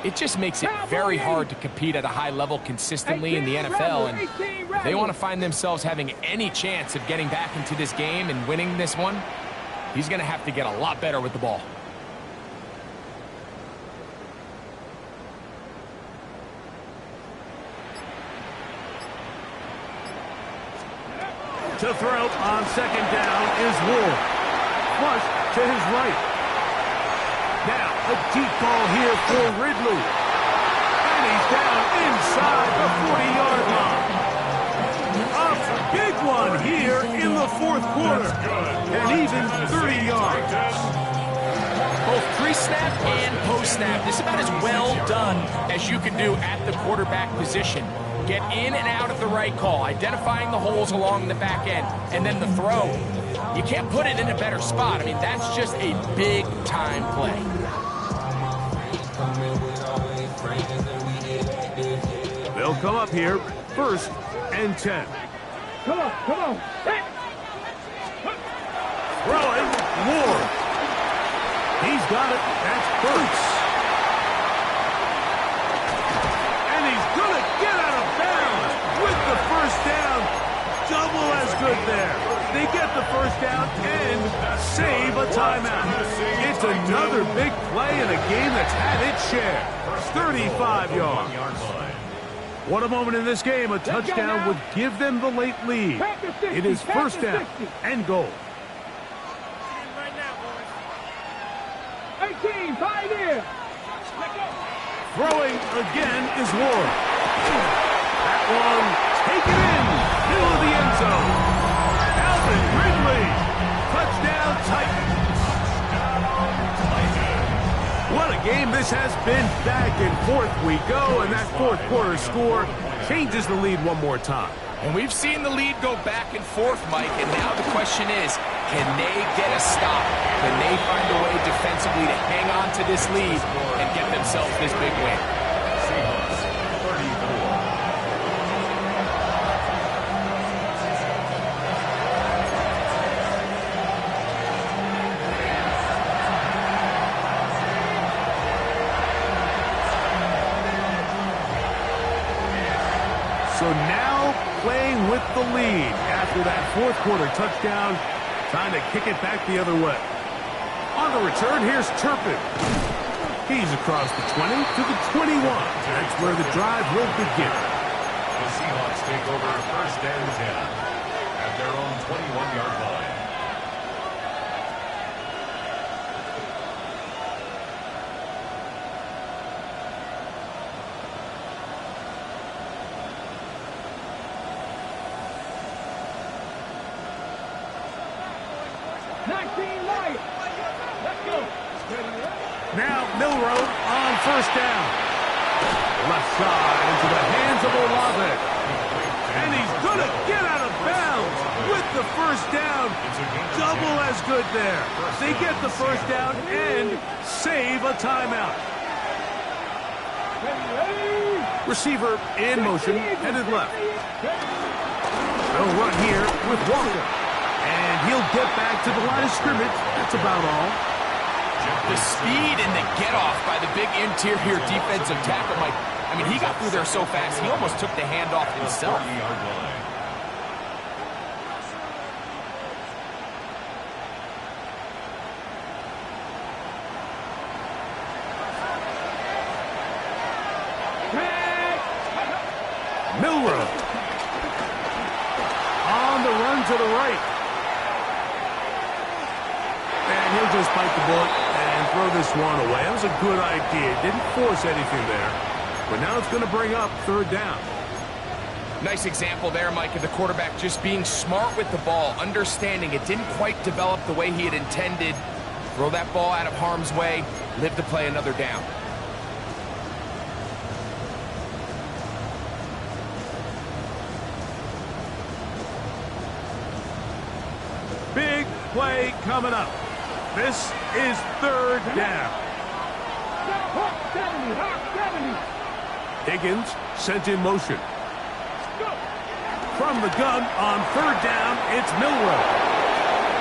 it just makes it very hard to compete at a high level consistently in the NFL. And if they want to find themselves having any chance of getting back into this game and winning this one, he's going to have to get a lot better with the ball. To throw on second down is War. Flush to his right. Now a deep ball here for Ridley. And he's down inside the 40-yard line. A big one here in the fourth quarter. And even 30 yards. Both pre-snap and post-snap, this is about as well done as you can do at the quarterback position. Get in and out of the right call, identifying the holes along the back end, and then the throw. You can't put it in a better spot. I mean, that's just a big-time play. They'll come up here, 1st and 10. Come on, come on. Throwing, Ward. He's got it. That's Burks. And he's going to get out of bounds with the first down. Double as good there. They get the first down and save a timeout. It's another big play in a game that's had its share. 35 yards. What a moment in this game. A touchdown would give them the late lead. It is first down and goal. 18, Pioneer. Throwing again is Ward. That one taken in. Middle of the end zone. Alvin Ridley. Touchdown Titans. What a game this has been. Back and forth we go, and that fourth quarter score changes the lead one more time. And we've seen the lead go back and forth, Mike, and now the question is, can they get a stop? Can they find a way defensively to hang on to this lead and get themselves this big win? Seahawks, 34. So now playing with the lead after that fourth quarter touchdown, trying to kick it back the other way. On the return, here's Turpin. He's across the 20 to the 21. That's where the drive will begin. The Seahawks take over 1st and 10 at their own 21-yard line. Now Milrow on first down. Left side into the hands of Olave. And he's going to get out of bounds with the first down. Double as good there. They get the first down and save a timeout. Receiver in motion, headed left. They'll run here with Walker. And he'll get back to the line of scrimmage. That's about all. The speed and the get-off by the big interior defensive tackle, Mike. I mean, he got through there so fast, he almost took the handoff himself. Milrow. On the run to the right. And he'll just bite the bullet and throw this one away. That was a good idea. Didn't force anything there. But now it's going to bring up 3rd down. Nice example there, Mike, of the quarterback just being smart with the ball, understanding it didn't quite develop the way he had intended. Throw that ball out of harm's way, live to play another down. Big play coming up. This is third down. Hawk 70, Hawk 70. Higgins sent in motion. From the gun on third down, it's Milrow.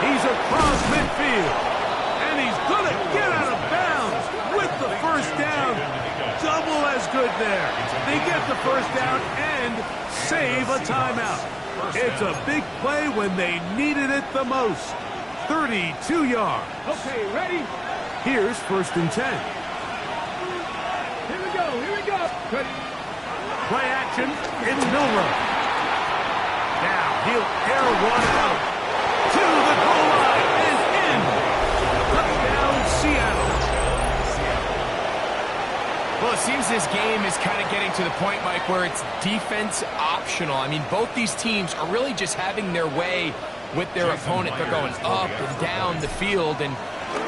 He's across midfield. And he's going to get out of bounds with the first down. Double as good there. They get the first down and save a timeout. It's a big play when they needed it the most. 32 yards. Okay, ready? Here's 1st and 10. Here we go, here we go. Ready. Play action, it's Milrow. Now he'll air one out to the goal line and in. Touchdown, Seattle. Well, it seems this game is kind of getting to the point, Mike, where it's defense optional. I mean, both these teams are really just having their way with their opponent. They're going up and down the field, and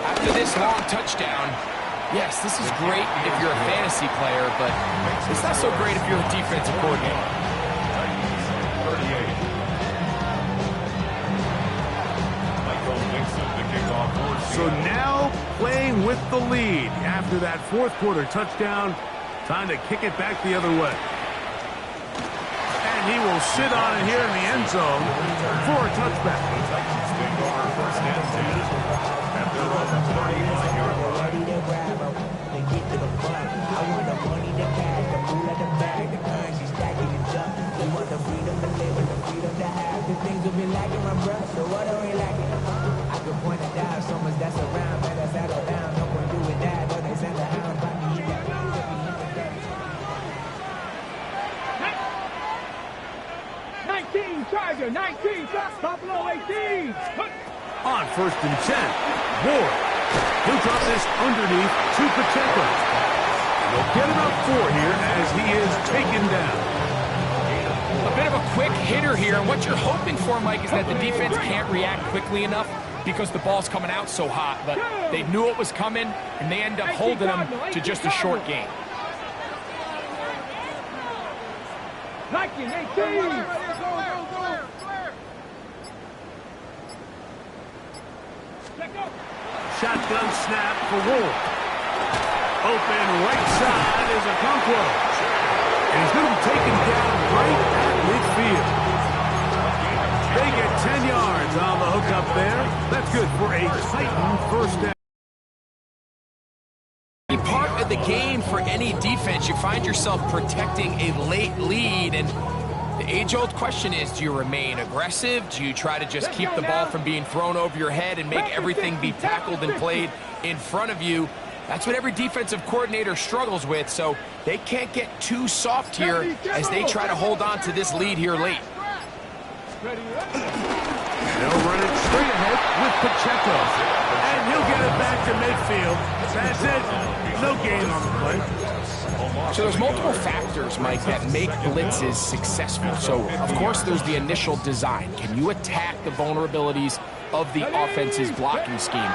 after this long touchdown, yes, this is great if you're a fantasy player, but it's not so great if you're a defensive coordinator. 38. Michael Nixon, the kickoff for So Seattle. now playing with the lead after that fourth quarter touchdown. Time to kick it back the other way. And he will sit on it here in the end zone for a touchback. The Titans take over 1st and 10 at their own 35-yard line. They get to the front. I want the money, the cash, the food at the bag, the currency stacking it up. We want the freedom to live and the freedom to have. The things we've been lacking, my bruh, so what are we lacking? I could point it out, so much that's around. Better settle down, no one doing that. Though they send the hound by me. 19, Charger, 19, Buffalo 18. On 1st and 10, Ward. He'll drop this underneath to Pacheco. They'll get enough 4 here as he is taken down. A bit of a quick hitter here, and what you're hoping for, Mike, is that the defense can't react quickly enough because the ball's coming out so hot, but they knew it was coming, and they end up holding them to just a short gain. 19, 18. Shotgun snap for Ward. Open right side is Okonkwo. And he's going to be taken down right at midfield. They get 10 yards on the hook up there. That's good for a Titan first down. Part of the game for any defense, you find yourself protecting a late lead, and the age-old question is, do you remain aggressive? Do you try to just keep the ball from being thrown over your head and make everything be tackled and played in front of you? That's what every defensive coordinator struggles with, so they can't get too soft here as they try to hold on to this lead here late. They'll run it straight ahead with Pacheco. And he'll get it back to midfield. That's it. No gain on the play. So there's multiple factors, Mike, that make blitzes successful. So, of course, there's the initial design. Can you attack the vulnerabilities of the offense's blocking scheme?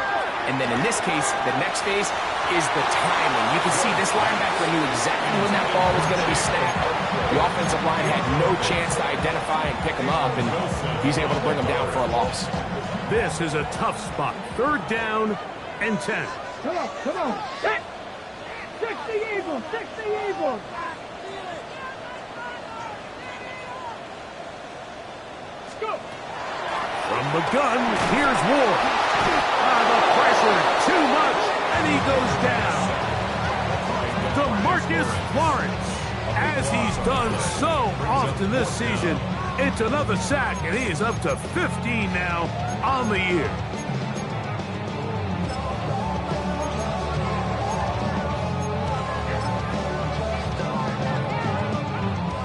And then in this case, the next phase is the timing. You can see this linebacker knew exactly when that ball was going to be snapped. The offensive line had no chance to identify and pick him up, and he's able to bring him down for a loss. This is a tough spot. 3rd down and 10. Come on, come on. 60 Eagles, 60 Eagles. Go. From the gun, here's Ward. The pressure, too much, and he goes down. DeMarcus Lawrence, as he's done so often this season, it's another sack, and he is up to 15 now on the year.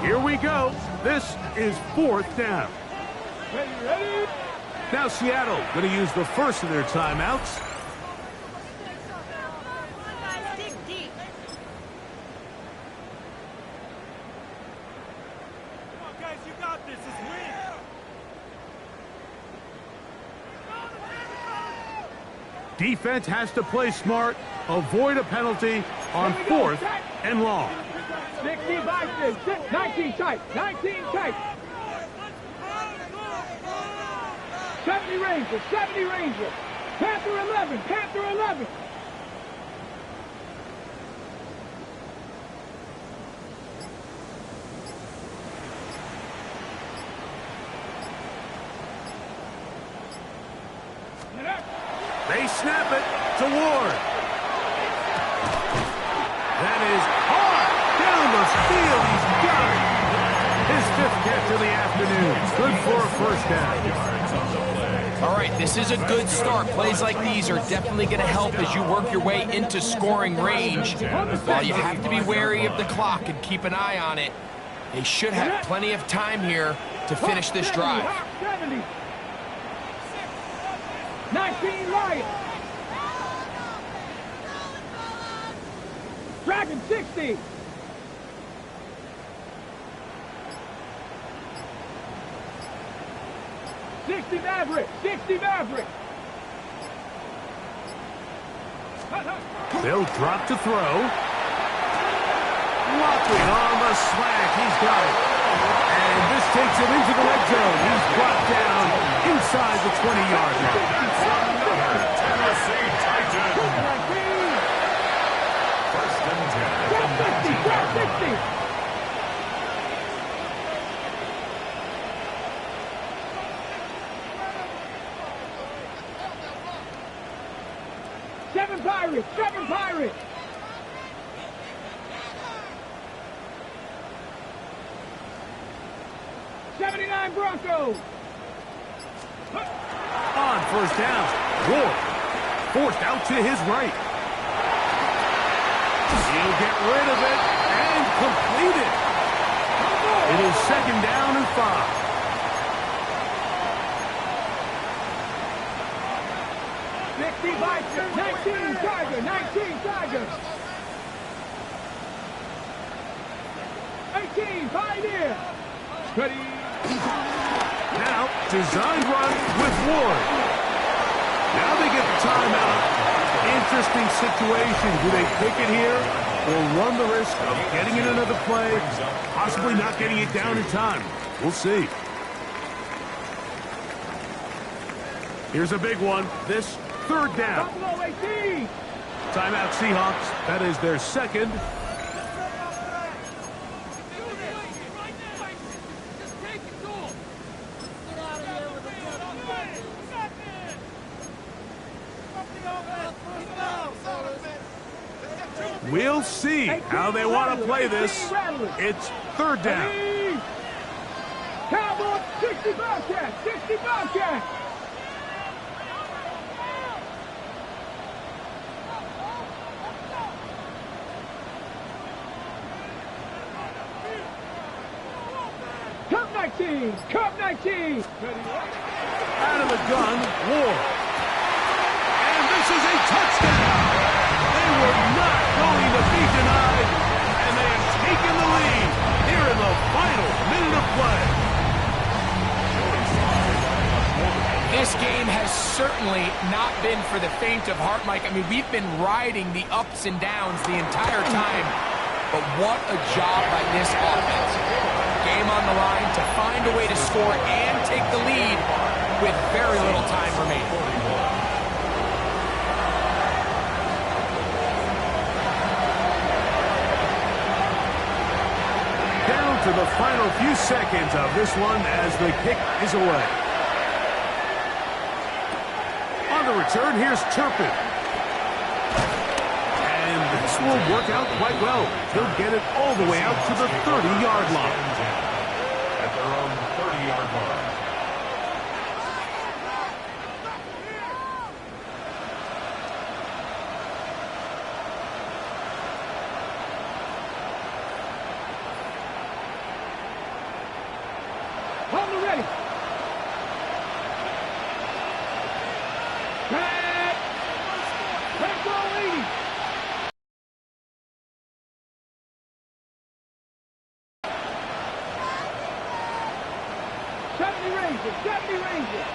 Here we go. This is 4th down. Ready? Now Seattle going to use the first of their timeouts. Dig deep. Come on, guys, you got this. It's win. Defense has to play smart, avoid a penalty on 4th and long. 60 by 6, 19 tight, 19 tight. 70 Rangers, 70 Rangers. Panther 11, Panther 11. They snap it to Ward. That is hard down the field. He's got it. His 5th catch of the afternoon. Good for a first down. All right, this is a good start. Plays like these are definitely going to help as you work your way into scoring range. While you have to be wary of the clock and keep an eye on it, they should have plenty of time here to finish this drive. 70. 19 Lions. Dragon 60. 60 Maverick. 60 Maverick. They'll drop to throw. Lockwood on the slant. He's got it. And this takes him into the red zone. He's brought down inside the 20-yard line. Tennessee Titans. First and 10. 60. 7 Pirates. 7 Pirates. '79 Broncos. On first down, Ward forced out to his right. He'll get rid of it and complete it. It is 2nd down and 5. Viper, 19 Tiger, 19 Tiger. 18 Pioneer. Ready. Now, design run with Ward. Now they get the timeout. Interesting situation. Do they pick it here or run the risk of getting in another play, possibly not getting it down in time? We'll see. Here's a big one. This 3rd down. Buffalo 18. Timeout Seahawks. That is their 2nd. We'll see how they want to play this. It's 3rd down. Cowboys, 60 Bobcats, 60 Bobcats. Cup 19, Cup 19. Out of the gun, Ward. And this is a touchdown. They were not going to be denied, and they have taken the lead here in the final minute of play. This game has certainly not been for the faint of heart, Mike. I mean, we've been riding the ups and downs the entire time, but what a job by this offense. Game on the line to find a way to score and take the lead with very little time remaining. Down to the final few seconds of this one as the kick is away. On the return, here's Turpin. And this will work out quite well. He'll get it all the way out to the 30-yard line. At their own 30-yard line. Hold the ready. Back. Back goal 80. Rangers, 70 Rangers.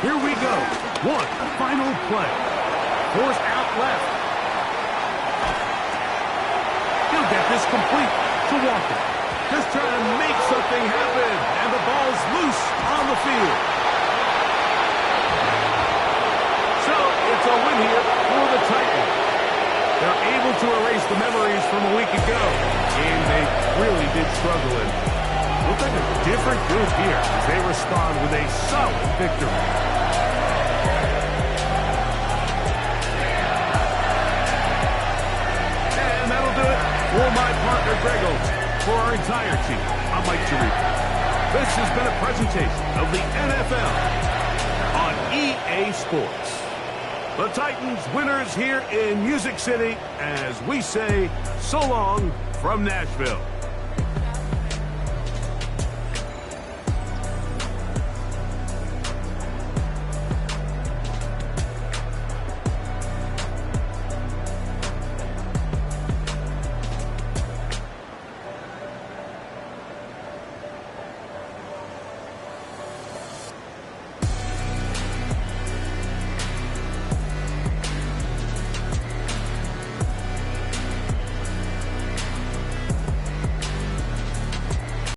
Here we go. One final play. Forced out left. He'll get this complete to Walker. Just trying to make something happen. And the ball's loose on the field. them a week ago, and they really did struggle. And look like a different group here as they respond with a solid victory. And that'll do it for my partner, Greg Olson. For our entire team, I'm Mike Tirico. This has been a presentation of the NFL on EA Sports. The Titans winners here in Music City as we say so long from Nashville.